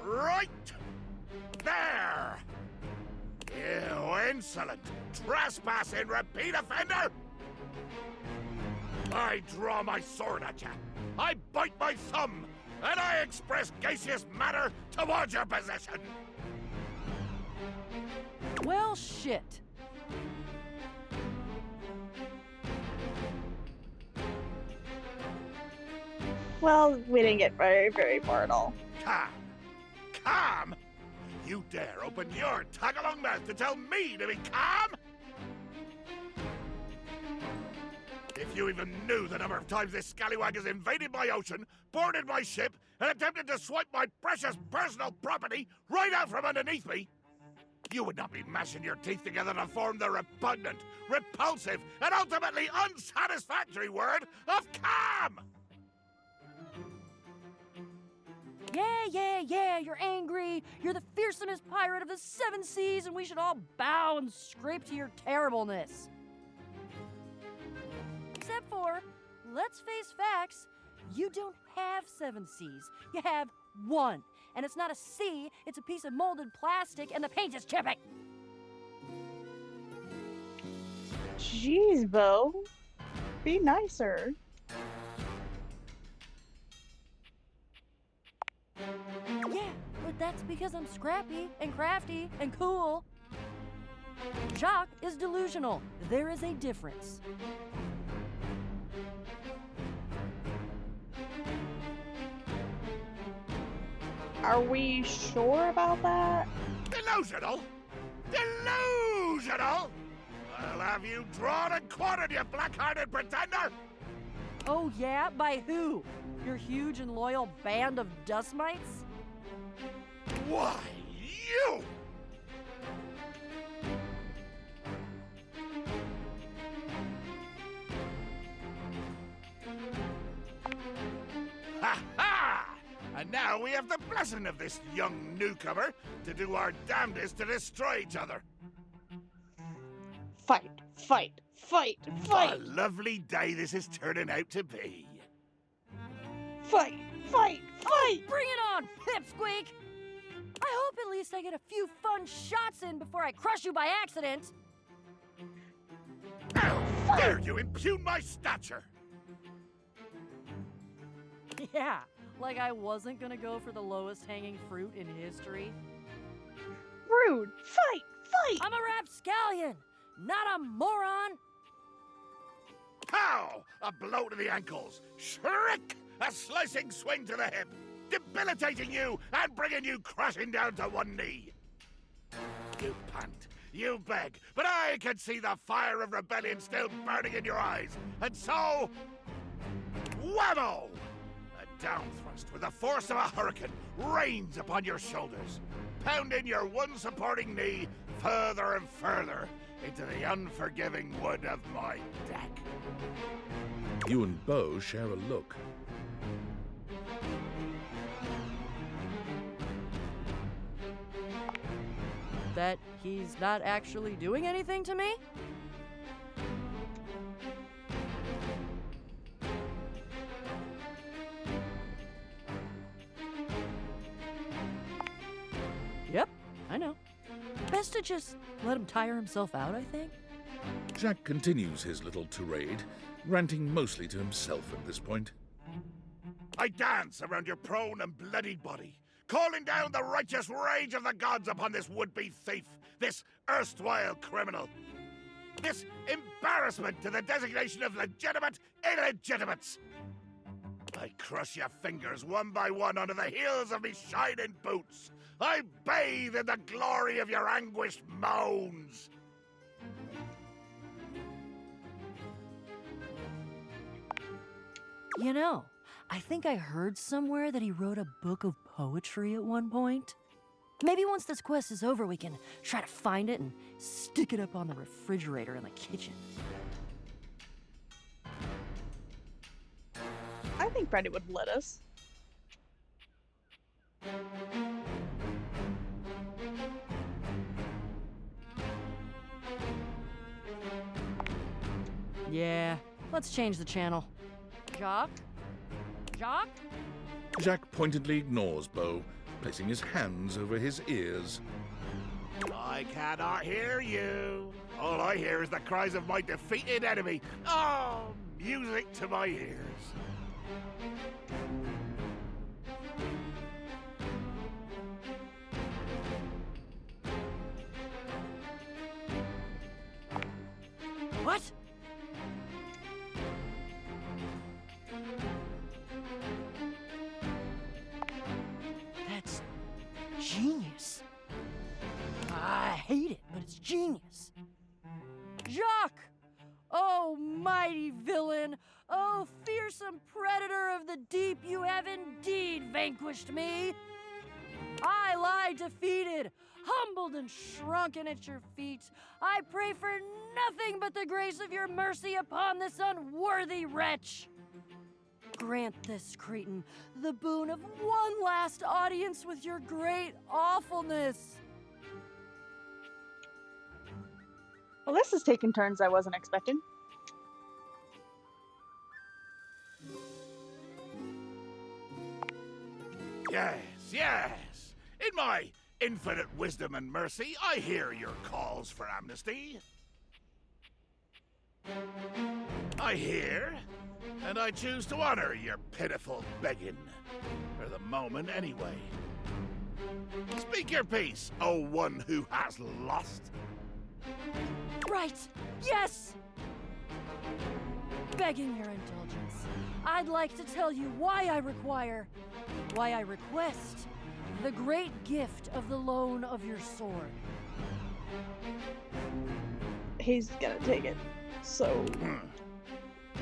Right there! You insolent, trespassing repeat offender! I draw my sword at you. I bite my thumb, and I express gaseous matter towards your possession. Well, shit. Well, we didn't get very, very far at all. Calm. Calm? You dare open your tag-along mouth to tell me to be calm? If you even knew the number of times this scallywag has invaded my ocean, boarded my ship, and attempted to swipe my precious personal property right out from underneath me, you would not be mashing your teeth together to form the repugnant, repulsive, and ultimately unsatisfactory word of calm! Yeah, you're angry. You're the fearsomest pirate of the 7 seas, and we should all bow and scrape to your terribleness. Except for, let's face facts, you don't have 7 seas. You have 1. And it's not a sea, it's a piece of molded plastic, and the paint is chipping. Jeez, Bo. Be nicer. Yeah, but that's because I'm scrappy and crafty and cool. Jacques is delusional. There is a difference. Are we sure about that? Delusional? Delusional? I'll have you drawn and quartered, you black-hearted pretender! Oh yeah? By who? Your huge and loyal band of dust mites? Why, you! Ha ha! And now we have the blessing of this young newcomer to do our damnedest to destroy each other. Fight, fight, fight, fight! What a lovely day this is turning out to be. Fight, fight, fight! Bring it on, Pipsqueak! I hope at least I get a few fun shots in before I crush you by accident. How dare you impugn my stature? Yeah, like I wasn't gonna go for the lowest hanging fruit in history. Rude! Fight! Fight! I'm a rapscallion, not a moron! How? A blow to the ankles, shriek, a slicing swing to the hip, debilitating you and bringing you crashing down to one knee. You pant, you beg, but I can see the fire of rebellion still burning in your eyes, and so... whammo! A down thrust with the force of a hurricane rains upon your shoulders, pounding your one supporting knee further and further into the unforgiving wood of my deck. You and Bo share a look. That he's not actually doing anything to me? Yep, I know. Best to just let him tire himself out, I think. Jack continues his little tirade, ranting mostly to himself at this point. I dance around your prone and bloodied body, calling down the righteous rage of the gods upon this would-be thief, this erstwhile criminal. This embarrassment to the designation of legitimate illegitimates. I crush your fingers one by one under the heels of me shining boots. I bathe in the glory of your anguished moans. You know, I think I heard somewhere that he wrote a book of poetry at one point. Maybe once this quest is over, we can try to find it and stick it up on the refrigerator in the kitchen. I think Freddy would let us. Yeah, let's change the channel. Jacques? Jacques? Jacques pointedly ignores Beau, placing his hands over his ears. I cannot hear you. All I hear is the cries of my defeated enemy. Oh, music to my ears. What? That's genius. I hate it, but it's genius. Jacques! Oh, mighty villain! Oh, fearsome predator of the deep, you have indeed vanquished me! I lie defeated, humbled and shrunken at your feet. I pray for nothing but the grace of your mercy upon this unworthy wretch. Grant this cretin the boon of one last audience with your great awfulness. Well, this is taking turns I wasn't expecting. Yes, yes. In my infinite wisdom and mercy, I hear your calls for amnesty. I hear, and I choose to honor your pitiful begging. For the moment, anyway. Speak your piece, O one who has lost. Right, yes! Begging your indulgence, I'd like to tell you why I request the great gift of the loan of your sword. He's gonna take it. So...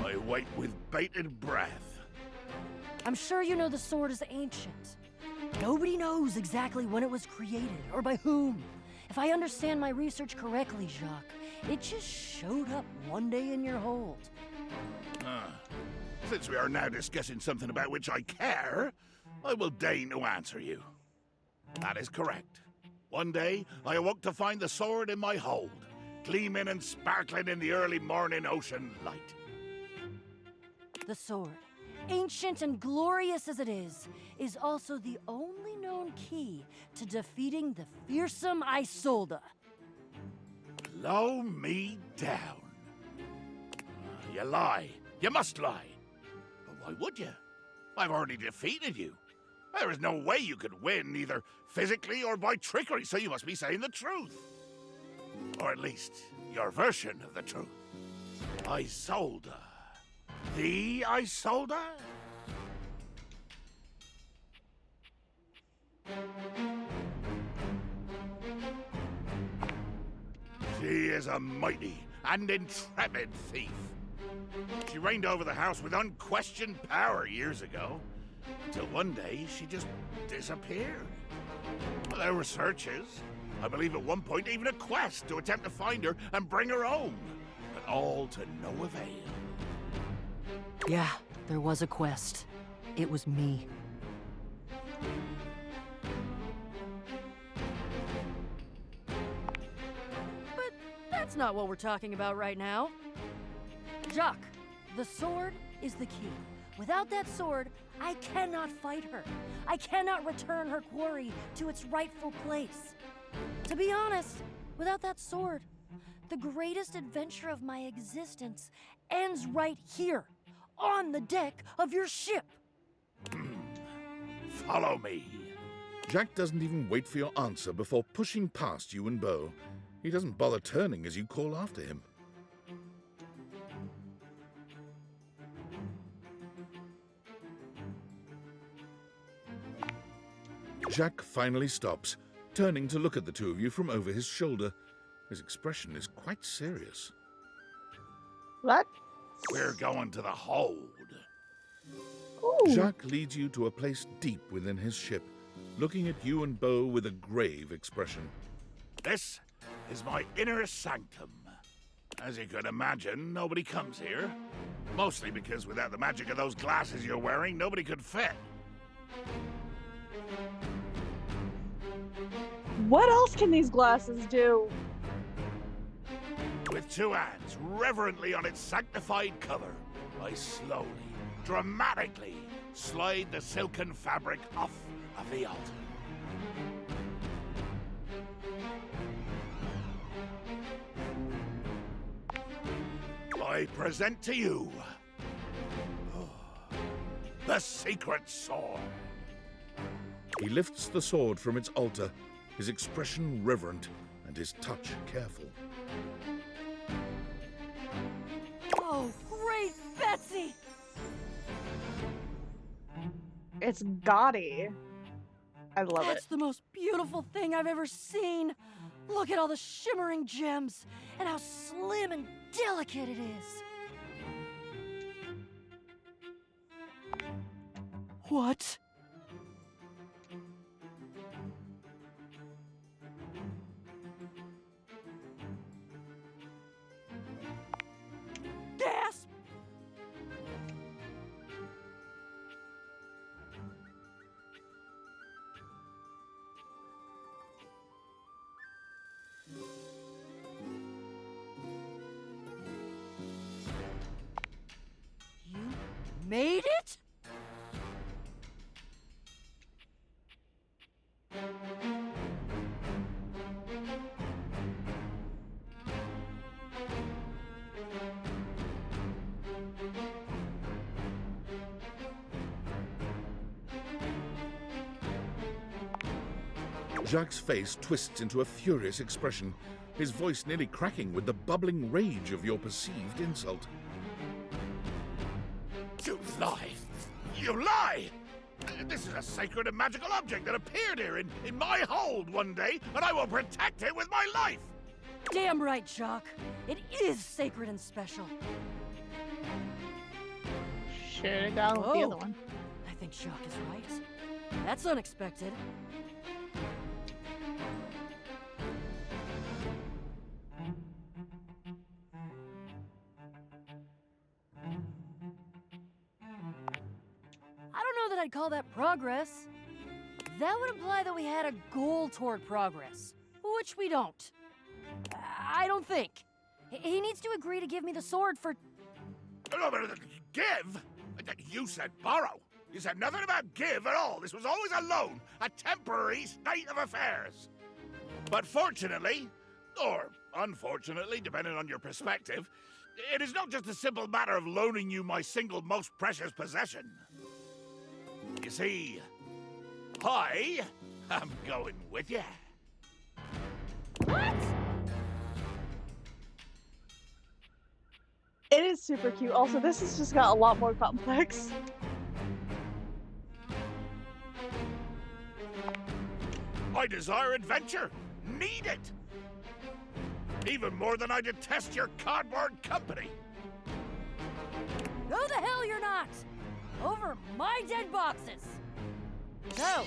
I wait with bated breath. I'm sure you know the sword is ancient. Nobody knows exactly when it was created or by whom. If I understand my research correctly, Jacques, it just showed up one day in your hold. Since we are now discussing something about which I care, I will deign to answer you. That is correct. One day, I awoke to find the sword in my hold, gleaming and sparkling in the early morning ocean light. The sword, ancient and glorious as it is also the only known key to defeating the fearsome Isolde. Blow me down. You lie. You must lie. But why would you? I've already defeated you. There is no way you could win, either physically or by trickery, so you must be saying the truth. Or at least, your version of the truth. Isolde. The Isolde? She is a mighty and intrepid thief. She reigned over the house with unquestioned power years ago, until one day she just disappeared. Well, there were searches. I believe at one point even a quest to attempt to find her and bring her home, but all to no avail. Yeah, there was a quest. It was me. But that's not what we're talking about right now. Jacques, the sword is the key. Without that sword, I cannot fight her. I cannot return her quarry to its rightful place. To be honest, without that sword, the greatest adventure of my existence ends right here, on the deck of your ship. Follow me. Jack doesn't even wait for your answer before pushing past you and Bo. He doesn't bother turning as you call after him. Jack finally stops, turning to look at the two of you from over his shoulder. His expression is quite serious. What? We're going to the hold. Ooh. Jacques leads you to a place deep within his ship, looking at you and Bo with a grave expression. This is my inner sanctum. As you could imagine, nobody comes here. Mostly because without the magic of those glasses you're wearing, nobody could fit. What else can these glasses do? With two hands reverently on its sanctified cover, I slowly, dramatically slide the silken fabric off of the altar. I present to you the secret sword. He lifts the sword from its altar, his expression reverent and his touch careful. Oh, great, Betsy! It's gaudy. I love That's it. the most beautiful thing I've ever seen. Look at all the shimmering gems and how slim and delicate it is. What? Gasp! You made it? Jacques' face twists into a furious expression, his voice nearly cracking with the bubbling rage of your perceived insult. You lie! You lie! This is a sacred and magical object that appeared here in my hold one day, and I will protect it with my life! Damn right, Jacques. It is sacred and special. Should've gone with the other one. I think Jacques is right. That's unexpected. I don't know that I'd call that progress. That would imply that we had a goal toward progress, which we don't. I don't think. He needs to agree to give me the sword for... No, but give? You said borrow. You said nothing about give at all. This was always a loan, a temporary state of affairs. But fortunately, or unfortunately, depending on your perspective, it is not just a simple matter of loaning you my single most precious possession. You see, I am going with you. What? It is super cute. Also, this has just got a lot more complex. I desire adventure. Need it. Even more than I detest your cardboard company. No, the hell you're not! Over my dead boxes! So...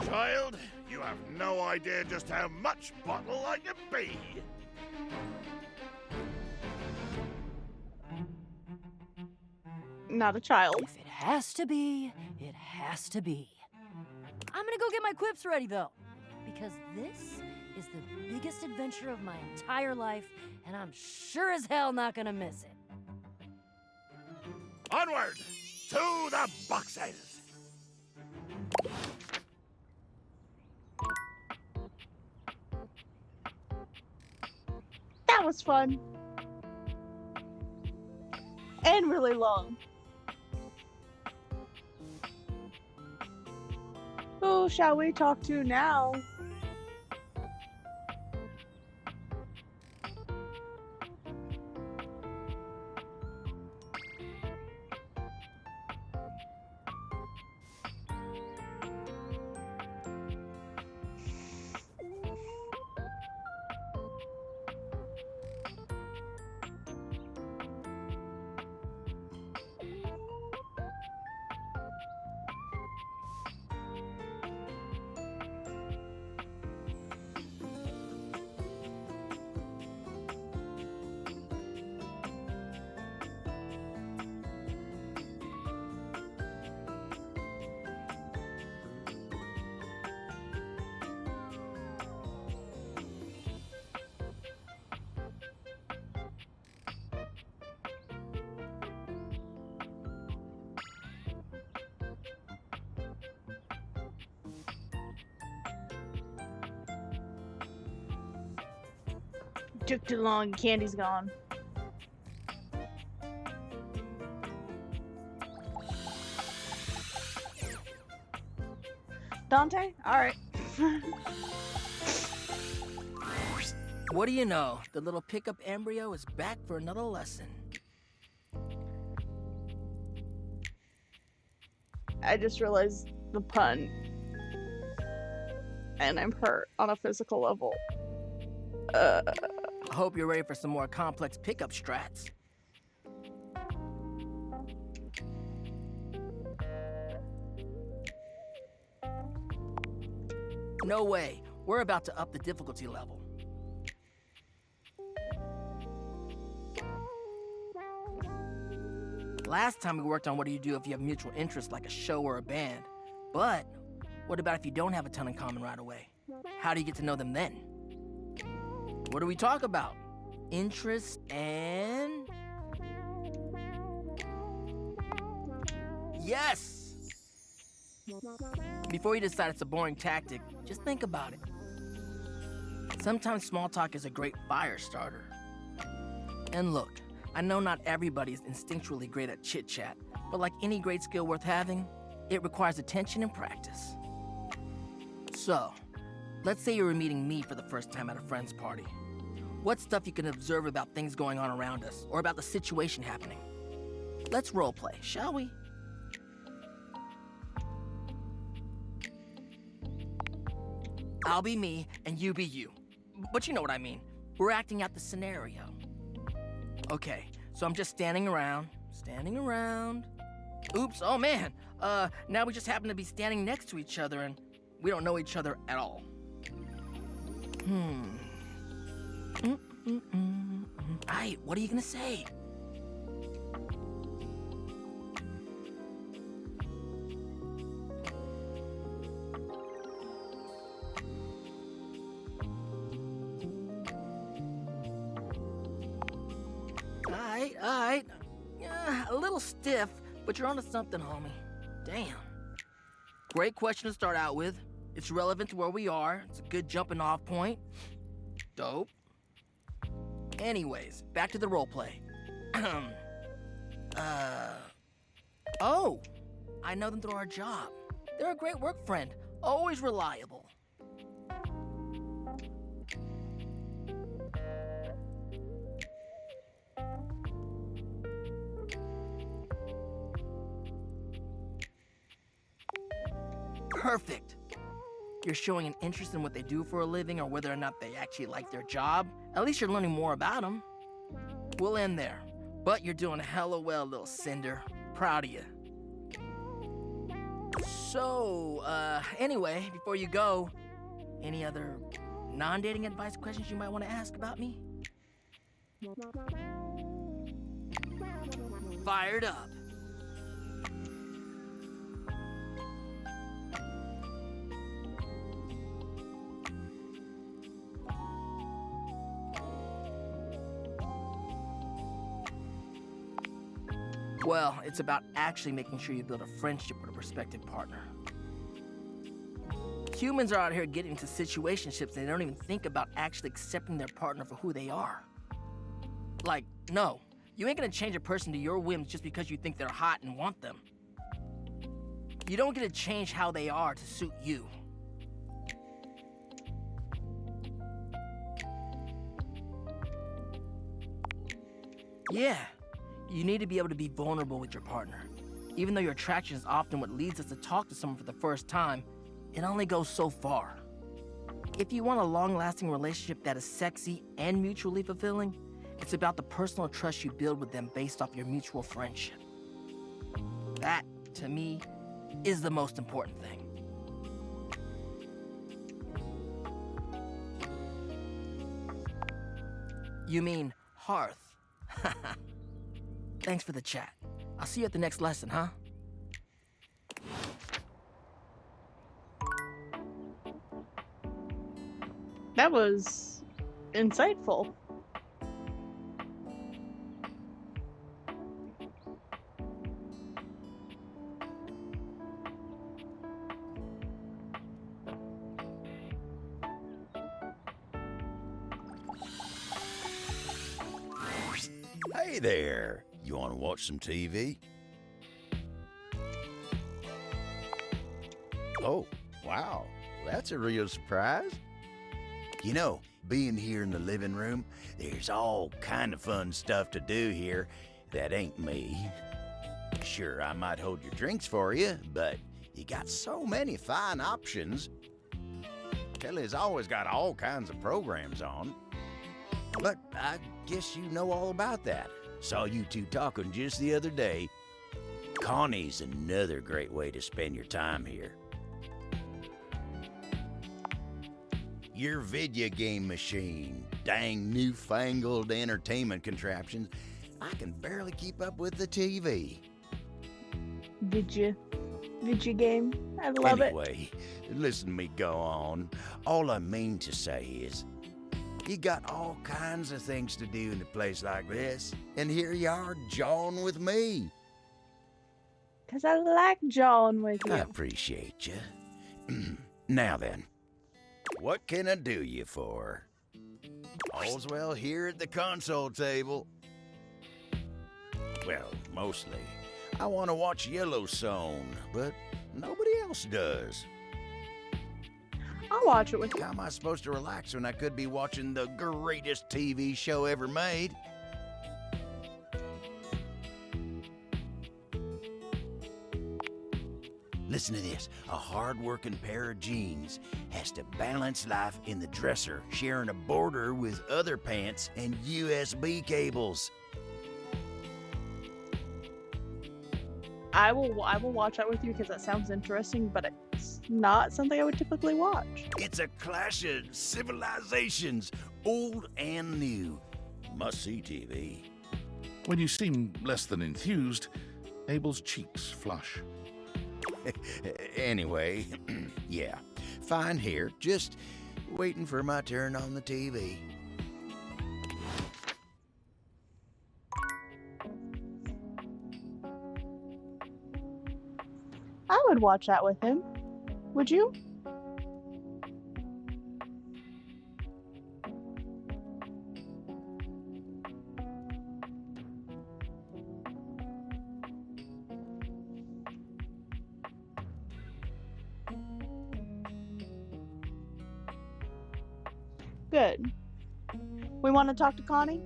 Child, you have no idea just how much bottle I can be. Not a child. If it has to be, it has to be. I'm gonna go get my quips ready, though. Because this is the biggest adventure of my entire life, and I'm sure as hell not gonna miss it. Onward! To the boxes! That was fun. And really long. Who shall we talk to now? Took too long, candy's gone. Dante? Alright. What do you know? The little pickup embryo is back for another lesson. I just realized the pun. And I'm hurt on a physical level. I hope you're ready for some more complex pickup strats. No way. We're about to up the difficulty level. Last time we worked on what do you do if you have mutual interests like a show or a band. But what about if you don't have a ton in common right away? How do you get to know them then? What do we talk about? Interests and... Yes! Before you decide it's a boring tactic, just think about it. Sometimes small talk is a great fire starter. And look, I know not everybody is instinctually great at chit-chat, but like any great skill worth having, it requires attention and practice. So, let's say you were meeting me for the first time at a friend's party. What's stuff you can observe about things going on around us, or about the situation happening? Let's roleplay, shall we? I'll be me, and you be you. But you know what I mean. We're acting out the scenario. Okay, so I'm just standing around. Oops, oh man. Now we just happen to be standing next to each other, and we don't know each other at all. Aight, what are you gonna say? Alright. A little stiff, but you're onto something, homie. Damn. Great question to start out with. It's relevant to where we are. It's a good jumping off point. Dope. Anyways, back to the roleplay. Oh! I know them through our job. They're a great work friend. Always reliable. Perfect. You're showing an interest in what they do for a living or whether or not they actually like their job. At least you're learning more about them. We'll end there. But you're doing hella well, little Cinder. Proud of you. So, anyway, before you go, any other non-dating advice questions you might want to ask about me? Fired up. Well, it's about actually making sure you build a friendship with a prospective partner. Humans are out here getting into situationships and they don't even think about actually accepting their partner for who they are. Like, no, you ain't gonna change a person to your whims just because you think they're hot and want them. You don't get to change how they are to suit you. Yeah, you need to be able to be vulnerable with your partner. Even though your attraction is often what leads us to talk to someone for the first time, it only goes so far. If you want a long-lasting relationship that is sexy and mutually fulfilling, it's about the personal trust you build with them based off your mutual friendship. That, to me, is the most important thing. You mean hearth? Thanks for the chat. I'll see you at the next lesson, huh? That was insightful. Hey there, you want to watch some TV? Oh, wow, that's a real surprise. You know, being here in the living room, there's all kind of fun stuff to do here that ain't me. Sure, I might hold your drinks for you, but you got so many fine options. Kelly's always got all kinds of programs on. But I guess you know all about that. Saw you two talking just the other day. Connie's another great way to spend your time here. Your video game machine, dang newfangled entertainment contraptions, I can barely keep up with the TV. Video game. I love Anyway, listen to me go on. All I mean to say is, you got all kinds of things to do in a place like this, and here you are jawing with me. Because I like jawing with you. I appreciate you. Now then, what can I do you for? All's well here at the console table. Well, mostly. I want to watch Yellowstone, but nobody else does. I'll watch it with you. How am I supposed to relax when I could be watching the greatest TV show ever made? Listen to this. A hard-working pair of jeans has to balance life in the dresser, sharing a border with other pants and USB cables. I will watch that with you because that sounds interesting, but it's not something I would typically watch. It's a clash of civilizations, old and new. Must-see TV. When you seem less than enthused, Abel's cheeks flush. Anyway, yeah, fine here. Just waiting for my turn on the TV. I would watch that with him. Would you? Good. We want to talk to Connie?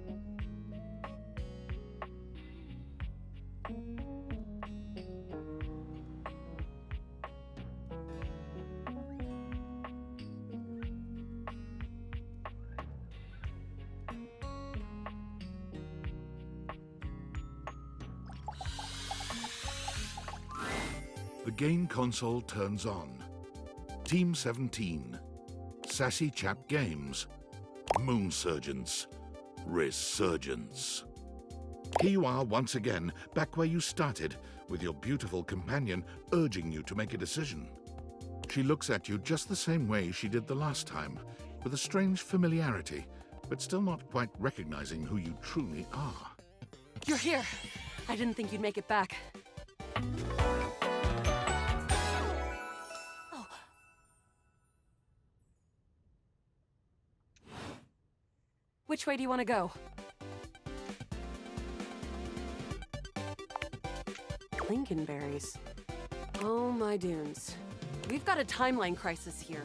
The game console turns on. Team 17. Sassy Chap Games. Moon Surgeons. Resurgence. Here you are once again, back where you started, with your beautiful companion urging you to make a decision. She looks at you just the same way she did the last time, with a strange familiarity, but still not quite recognizing who you truly are. You're here. I didn't think you'd make it back. Oh. Which way do you want to go? Lincolnberries. Oh my dunes. We've got a timeline crisis here.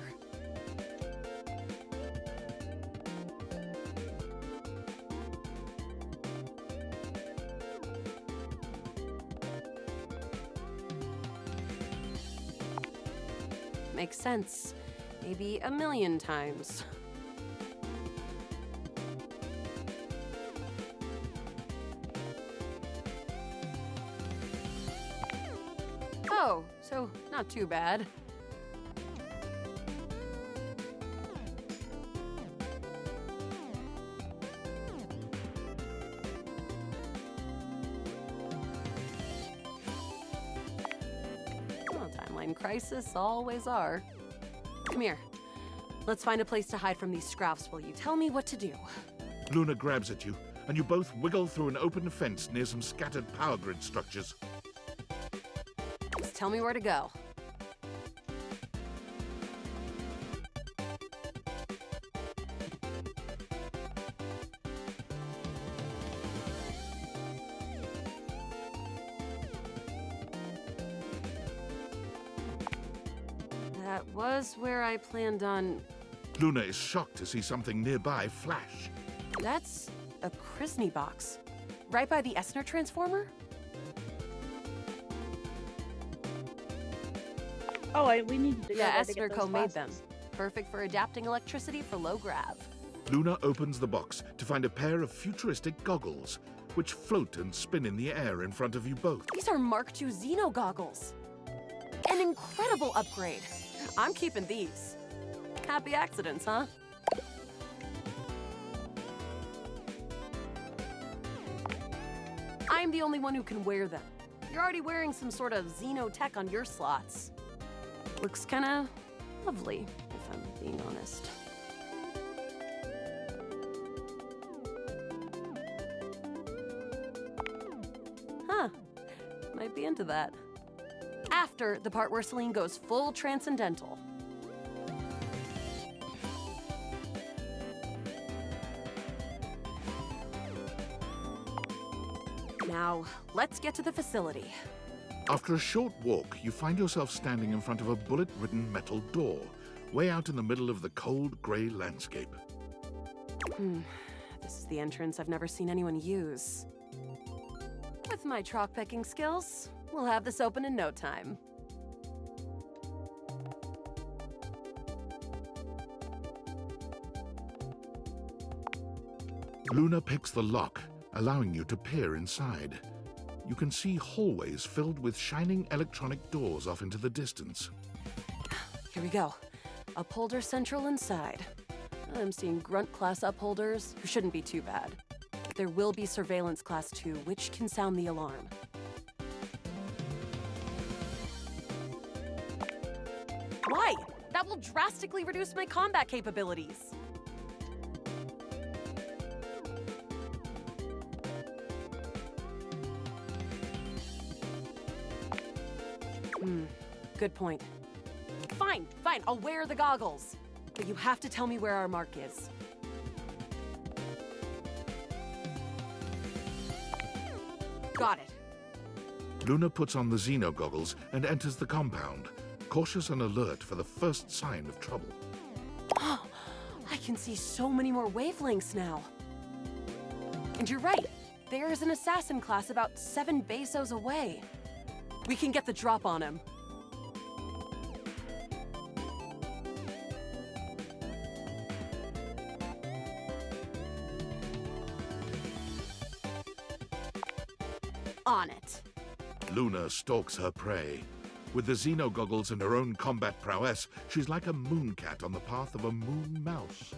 Makes sense. Maybe a million times. Oh, so not too bad. Well, timeline crisis always are. Come here. Let's find a place to hide from these scraps while you tell me what to do. Luna grabs at you, and you both wiggle through an open fence near some scattered power grid structures. Just tell me where to go. That was where I planned on... Luna is shocked to see something nearby flash. That's a Krisny box. Right by the Essner transformer? Oh, we need to go Yeah, there to get Essner those Co. made them. glasses. Perfect for adapting electricity for low grav. Luna opens the box to find a pair of futuristic goggles, which float and spin in the air in front of you both. These are Mark II Xeno goggles. An incredible upgrade. I'm keeping these. Happy accidents, huh? I'm the only one who can wear them. You're already wearing some sort of Xeno tech on your slots. Looks kinda lovely, if I'm being honest. Huh. Might be into that. After the part where Celine goes full transcendental. Now, let's get to the facility. After a short walk, you find yourself standing in front of a bullet-ridden metal door, way out in the middle of the cold, grey landscape. This is the entrance I've never seen anyone use. With my chalk picking skills, we'll have this open in no time. Luna picks the lock, allowing you to peer inside. You can see hallways filled with shining electronic doors off into the distance. Here we go. Upholder Central inside. I'm seeing Grunt class upholders, who shouldn't be too bad. But there will be Surveillance Class 2, which can sound the alarm. Why? That will drastically reduce my combat capabilities. Good point. Fine, I'll wear the goggles. But you have to tell me where our mark is. Got it. Luna puts on the Xeno goggles and enters the compound, cautious and alert for the first sign of trouble. I can see so many more wavelengths now. And you're right. There's an assassin class about 7 Bezos away. We can get the drop on him. On it. Luna stalks her prey. With the Xeno goggles and her own combat prowess, she's like a mooncat on the path of a moon mouse.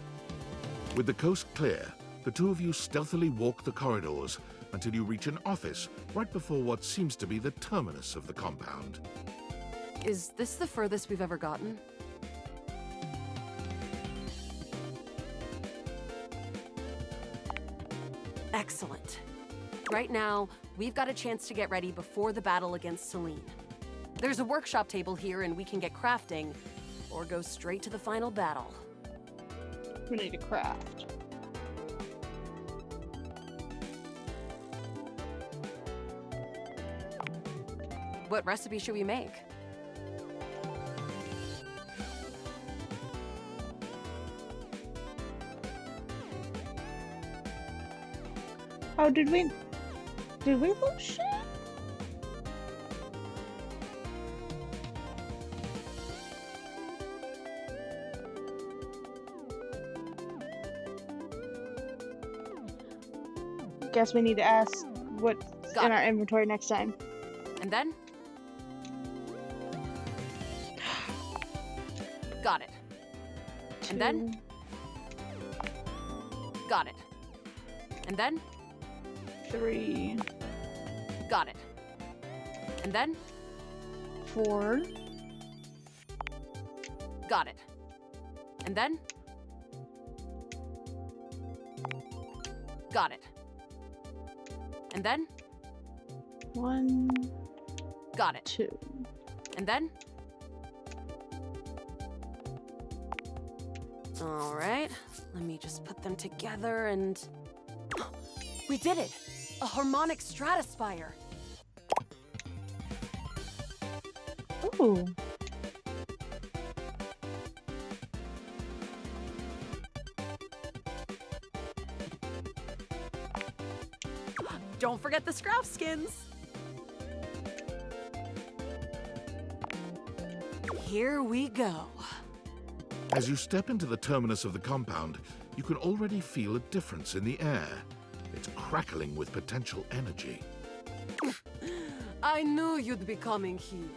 With the coast clear, the two of you stealthily walk the corridors until you reach an office right before what seems to be the terminus of the compound. Is this the furthest we've ever gotten? Excellent. Right now, we've got a chance to get ready before the battle against Celine. There's a workshop table here and we can get crafting, or go straight to the final battle. We need to craft. What recipe should we make? Oh, did we lose shit? Guess we need to ask what's in our inventory next time. And then? Got it. And then? Got it. And then? 3. Got it. And then? 4. Got it. And then? Got it. And then? 1. Got it. 2. And then? All right, let me just put them together and... We did it! A harmonic stratospire! Ooh. Don't forget the Scrouf skins! Here we go. As you step into the terminus of the compound, you can already feel a difference in the air. It's crackling with potential energy. I knew you'd be coming here.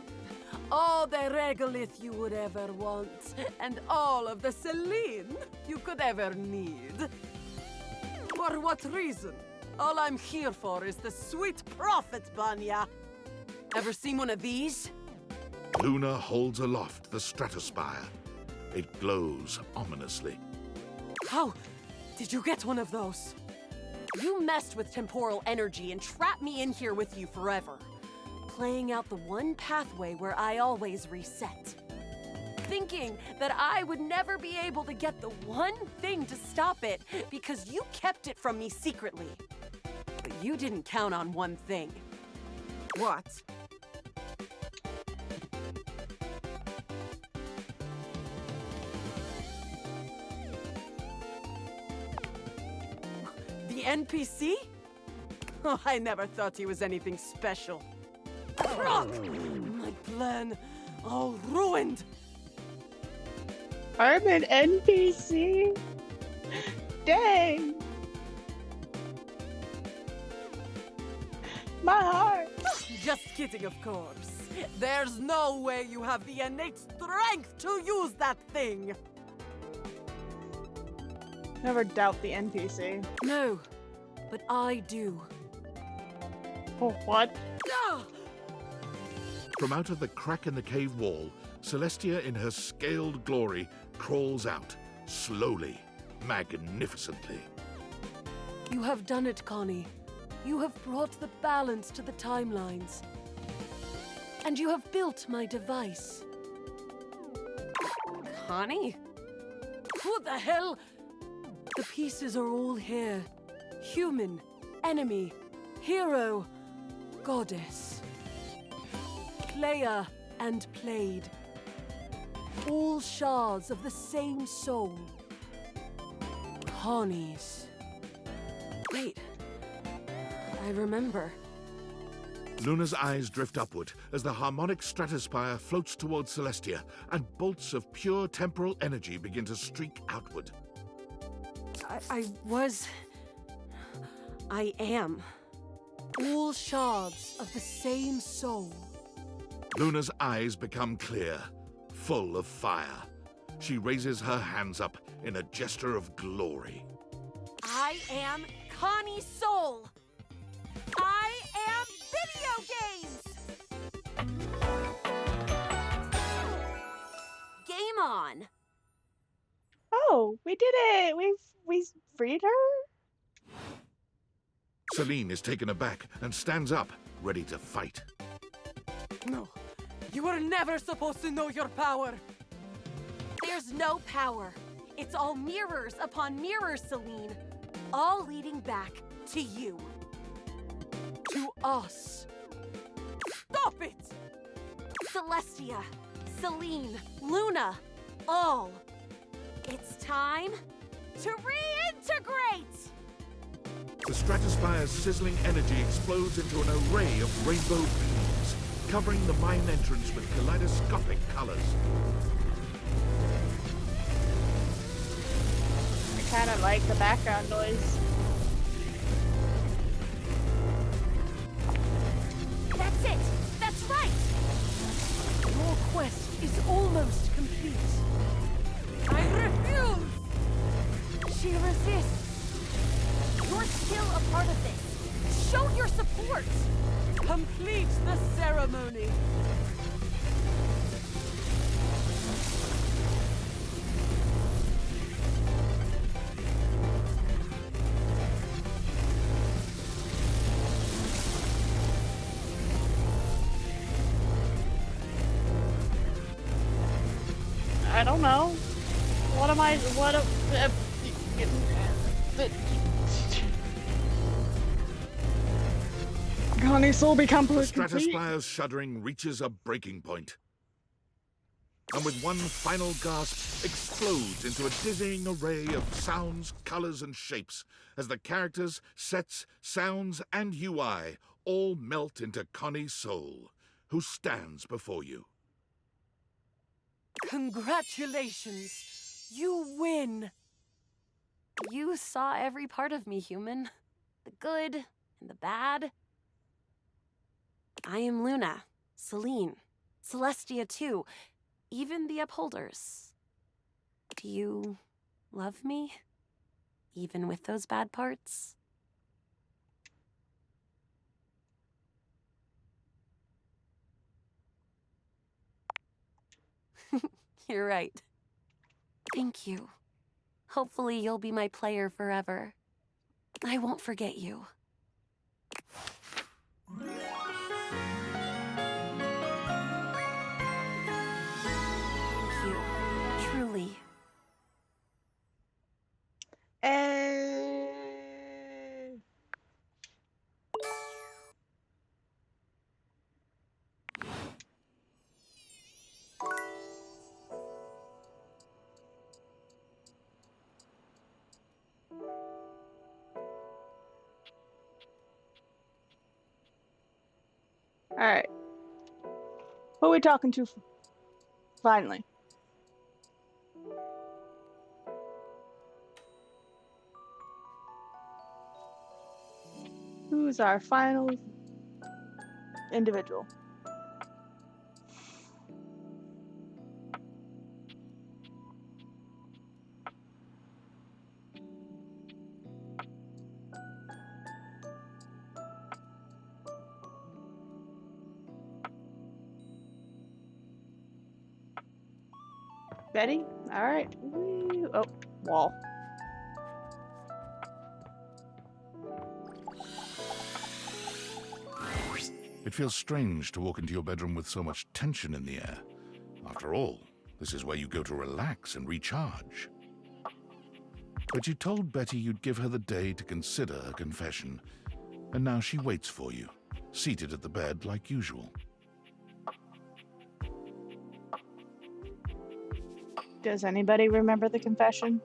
All the regolith you would ever want, and all of the Celine you could ever need. For what reason? All I'm here for is the sweet profit, Banya. Ever seen one of these? Luna holds aloft the stratospire. It glows ominously. How did you get one of those? You messed with temporal energy and trapped me in here with you forever, playing out the one pathway where I always reset. Thinking that I would never be able to get the one thing to stop it because you kept it from me secretly. But you didn't count on one thing. What? The NPC? Oh, I never thought he was anything special. Rock! My plan all ruined! I'm an NPC? Dang! My heart! Just kidding, of course. There's no way you have the innate strength to use that thing! Never doubt the NPC. No, but I do. Oh, what? From out of the crack in the cave wall, Celestia in her scaled glory crawls out, slowly, magnificently. You have done it, Connie. You have brought the balance to the timelines. And you have built my device. Connie? Who the hell? The pieces are all here. Human, enemy, hero, goddess. Player and played. All shards of the same soul. Connie's. Wait. I remember. Luna's eyes drift upward as the harmonic stratospire floats towards Celestia, and bolts of pure temporal energy begin to streak outward. I am. All shards of the same soul. Luna's eyes become clear, full of fire. She raises her hands up in a gesture of glory. I am Connie Soul. I am video games. Game on. Oh, we did it! We freed her? Celine is taken aback and stands up, ready to fight. No, you were never supposed to know your power. There's no power. It's all mirrors upon mirrors, Celine. All leading back to you. To us. Stop it! Celestia, Celine, Luna, all. It's time to reintegrate! The Stratospire's sizzling energy explodes into an array of rainbow beams, covering the mine entrance with kaleidoscopic colors. I kind of like the background noise. That's it! That's right! Your quest is almost complete. I refuse! She resists. You're still a part of this. Show your support! Complete the ceremony. I don't know. What am I? What? Connie Soul become The complete. Stratospire's shuddering reaches a breaking point. And with one final gasp, explodes into a dizzying array of sounds, colors, and shapes as the characters, sets, sounds, and UI all melt into Connie Soul, who stands before you. Congratulations! You win! You saw every part of me, human. The good and the bad. I am Luna, Celine, Celestia too, even the Upholders. Do you love me? Even with those bad parts? You're right. Thank you. Hopefully you'll be my player forever. I won't forget you. Thank you. Truly. Alright. Who are we talking to finally? Who's our final individual? Betty? Alright. Oh, wall. It feels strange to walk into your bedroom with so much tension in the air. After all, this is where you go to relax and recharge. But you told Betty you'd give her the day to consider her confession, and now she waits for you, seated at the bed like usual. Does anybody remember the confession?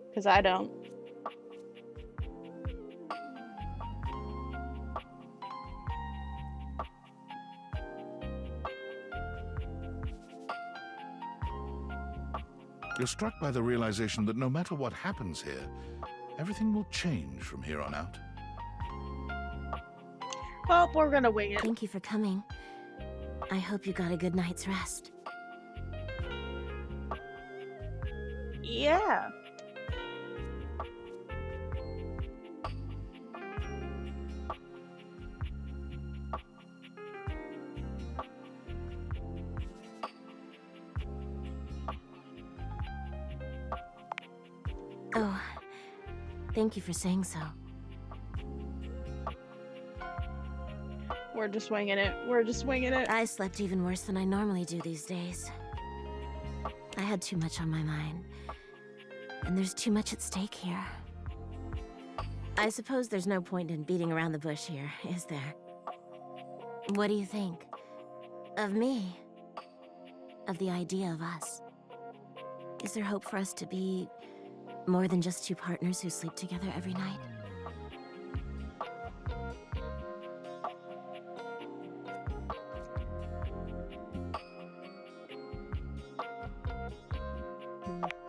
Because I don't. You're struck by the realization that no matter what happens here, everything will change from here on out. Well, we're gonna wing it. Thank you for coming. I hope you got a good night's rest. Yeah. Oh, thank you for saying so. We're just winging it. We're just winging it. I slept even worse than I normally do these days. I had too much on my mind. And there's too much at stake here. I suppose there's no point in beating around the bush here, is there? What do you think? Of me? Of the idea of us? Is there hope for us to be more than just two partners who sleep together every night?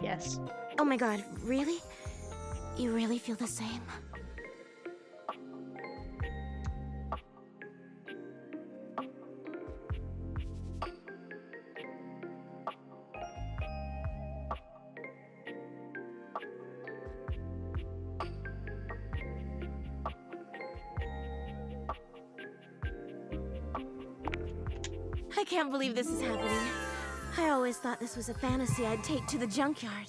Yes. Oh my god, really? You really feel the same? I can't believe this is happening. I always thought this was a fantasy I'd take to the junkyard.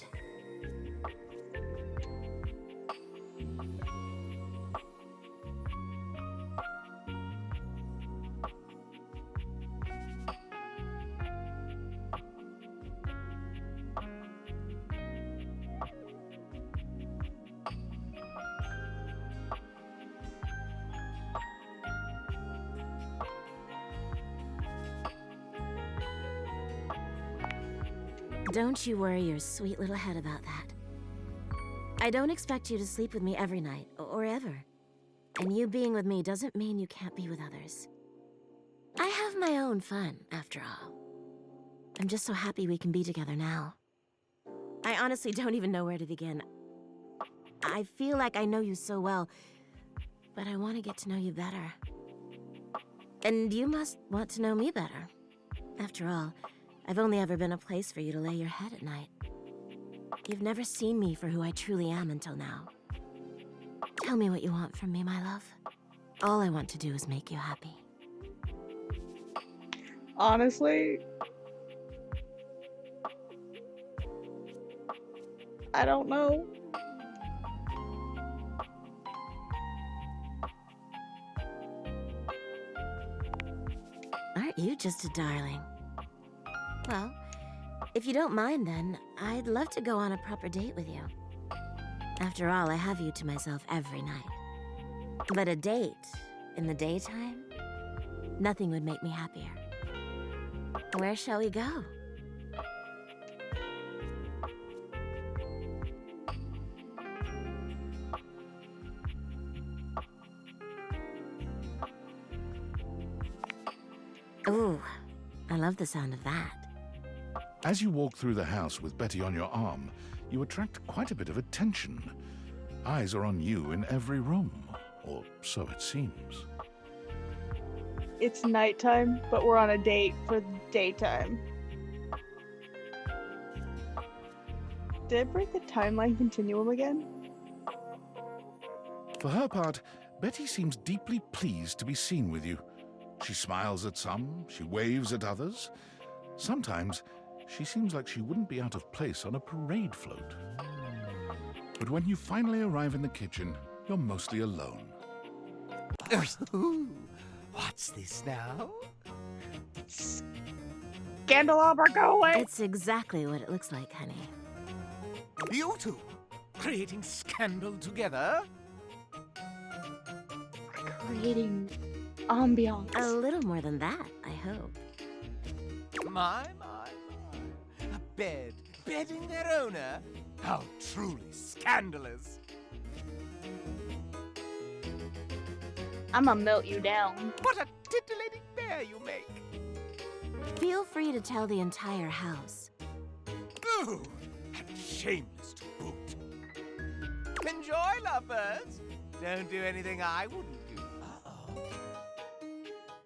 Don't you worry your sweet little head about that. I don't expect you to sleep with me every night, or ever. And you being with me doesn't mean you can't be with others. I have my own fun, after all. I'm just so happy we can be together now. I honestly don't even know where to begin. I feel like I know you so well, but I want to get to know you better. And you must want to know me better. After all, I've only ever been a place for you to lay your head at night. You've never seen me for who I truly am until now. Tell me what you want from me, my love. All I want to do is make you happy. Honestly, I don't know. Aren't you just a darling? Well, if you don't mind then, I'd love to go on a proper date with you. After all, I have you to myself every night. But a date in the daytime? Nothing would make me happier. Where shall we go? Ooh, I love the sound of that. As you walk through the house with Betty on your arm, you attract quite a bit of attention. Eyes are on you in every room, or so it seems. It's nighttime, but we're on a date for daytime. Did I break the timeline continuum again? For her part, Betty seems deeply pleased to be seen with you. She smiles at some, she waves at others. Sometimes, she seems like she wouldn't be out of place on a parade float. But when you finally arrive in the kitchen, you're mostly alone. Ooh, what's this now? Candelabra, go away! It's exactly what it looks like, honey. You two, creating scandal together? Creating ambiance. A little more than that, I hope. My. A bed, bedding their owner? How truly scandalous. I'ma melt you down. What a titillating bear you make. Feel free to tell the entire house. Ooh, and shameless to boot. Enjoy, lovers. Don't do anything I wouldn't do. Uh-oh.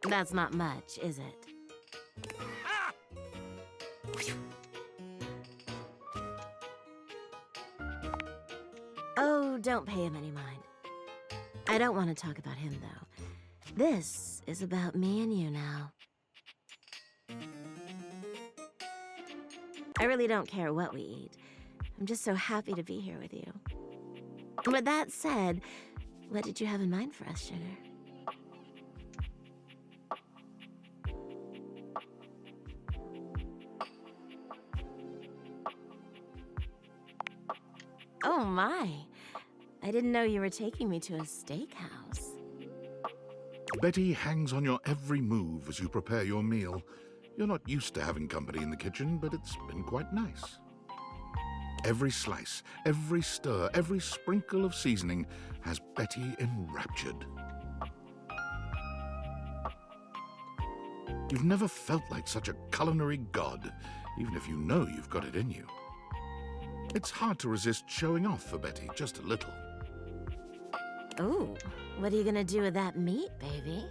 That's not much, is it? Ah! Oh, don't pay him any mind. I don't want to talk about him, though. This is about me and you now. I really don't care what we eat. I'm just so happy to be here with you. With that said, what did you have in mind for us, sugar? Oh my. I didn't know you were taking me to a steakhouse. Betty hangs on your every move as you prepare your meal. You're not used to having company in the kitchen, but it's been quite nice. Every slice, every stir, every sprinkle of seasoning has Betty enraptured. You've never felt like such a culinary god, even if you know you've got it in you. It's hard to resist showing off for Betty just a little. Ooh, what are you gonna do with that meat, baby?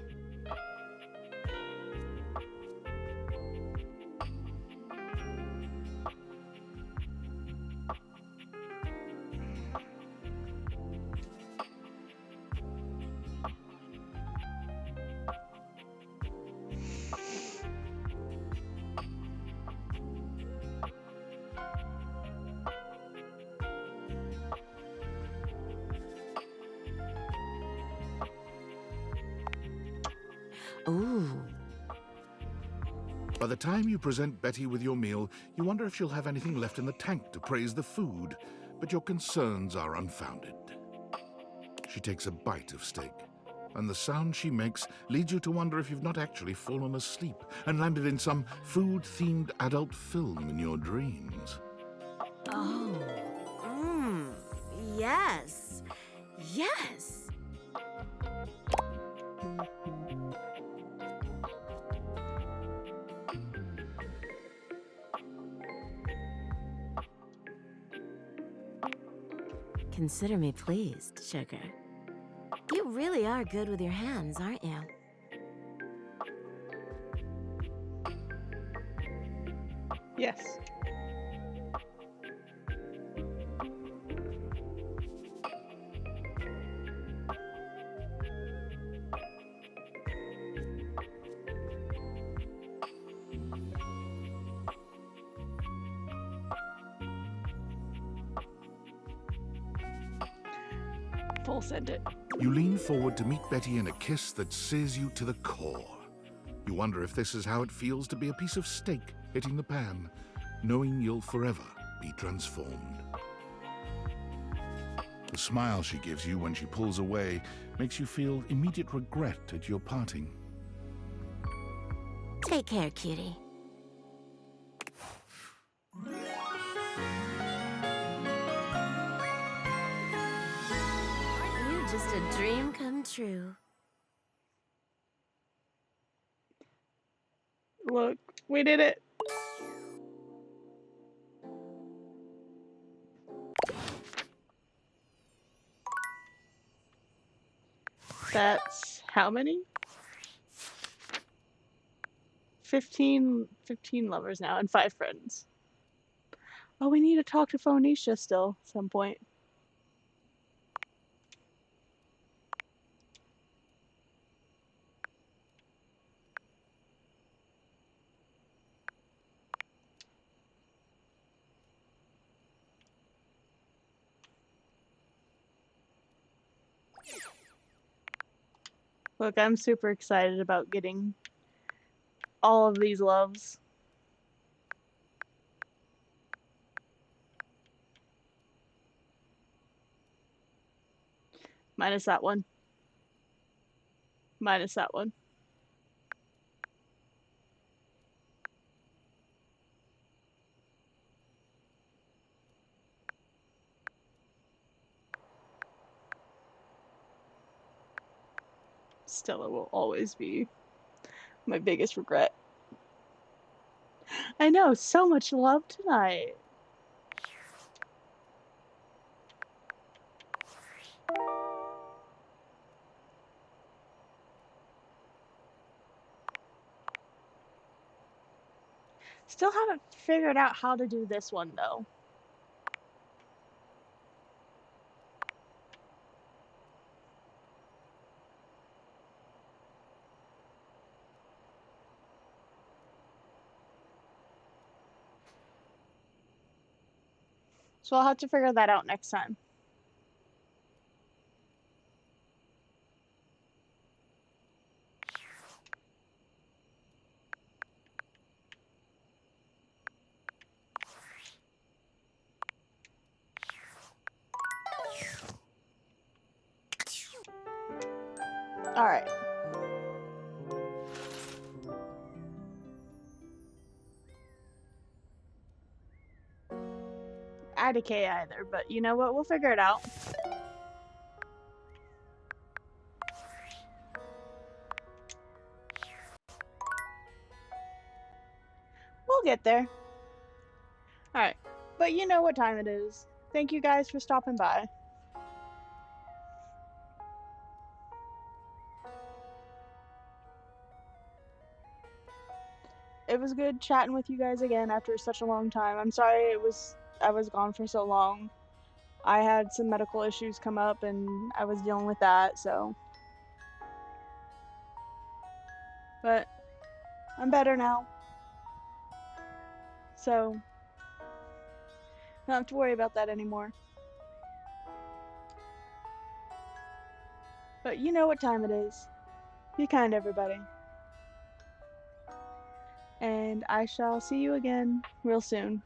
Ooh. By the time you present Betty with your meal, you wonder if she'll have anything left in the tank to praise the food, but your concerns are unfounded. She takes a bite of steak, and the sound she makes leads you to wonder if you've not actually fallen asleep and landed in some food-themed adult film in your dreams. Oh. Yes. Yes. Consider me pleased, sugar. You really are good with your hands, aren't you? Yes. Full send it. You lean forward to meet Betty in a kiss that sears you to the core. You wonder if this is how it feels to be a piece of steak hitting the pan, knowing you'll forever be transformed. The smile she gives you when she pulls away makes you feel immediate regret at your parting. Take care, cutie. Aren't you just a dream come true? Look, we did it. That's how many? 15 lovers now and 5 friends. Oh, we need to talk to Phoenicia still at some point. Look, I'm super excited about getting all of these loves. Minus that one. Minus that one. Stella will always be my biggest regret. I know, so much love tonight. Still haven't figured out how to do this one though. So I'll have to figure that out next time. Alright. IDK either, but you know what? We'll figure it out. We'll get there. Alright, but you know what time it is. Thank you guys for stopping by. It was good chatting with you guys again after such a long time. I'm sorry I was gone for so long. I had some medical issues come up and I was dealing with that, so. But I'm better now. So, don't have to worry about that anymore. But you know what time it is. Be kind, everybody. And I shall see you again real soon.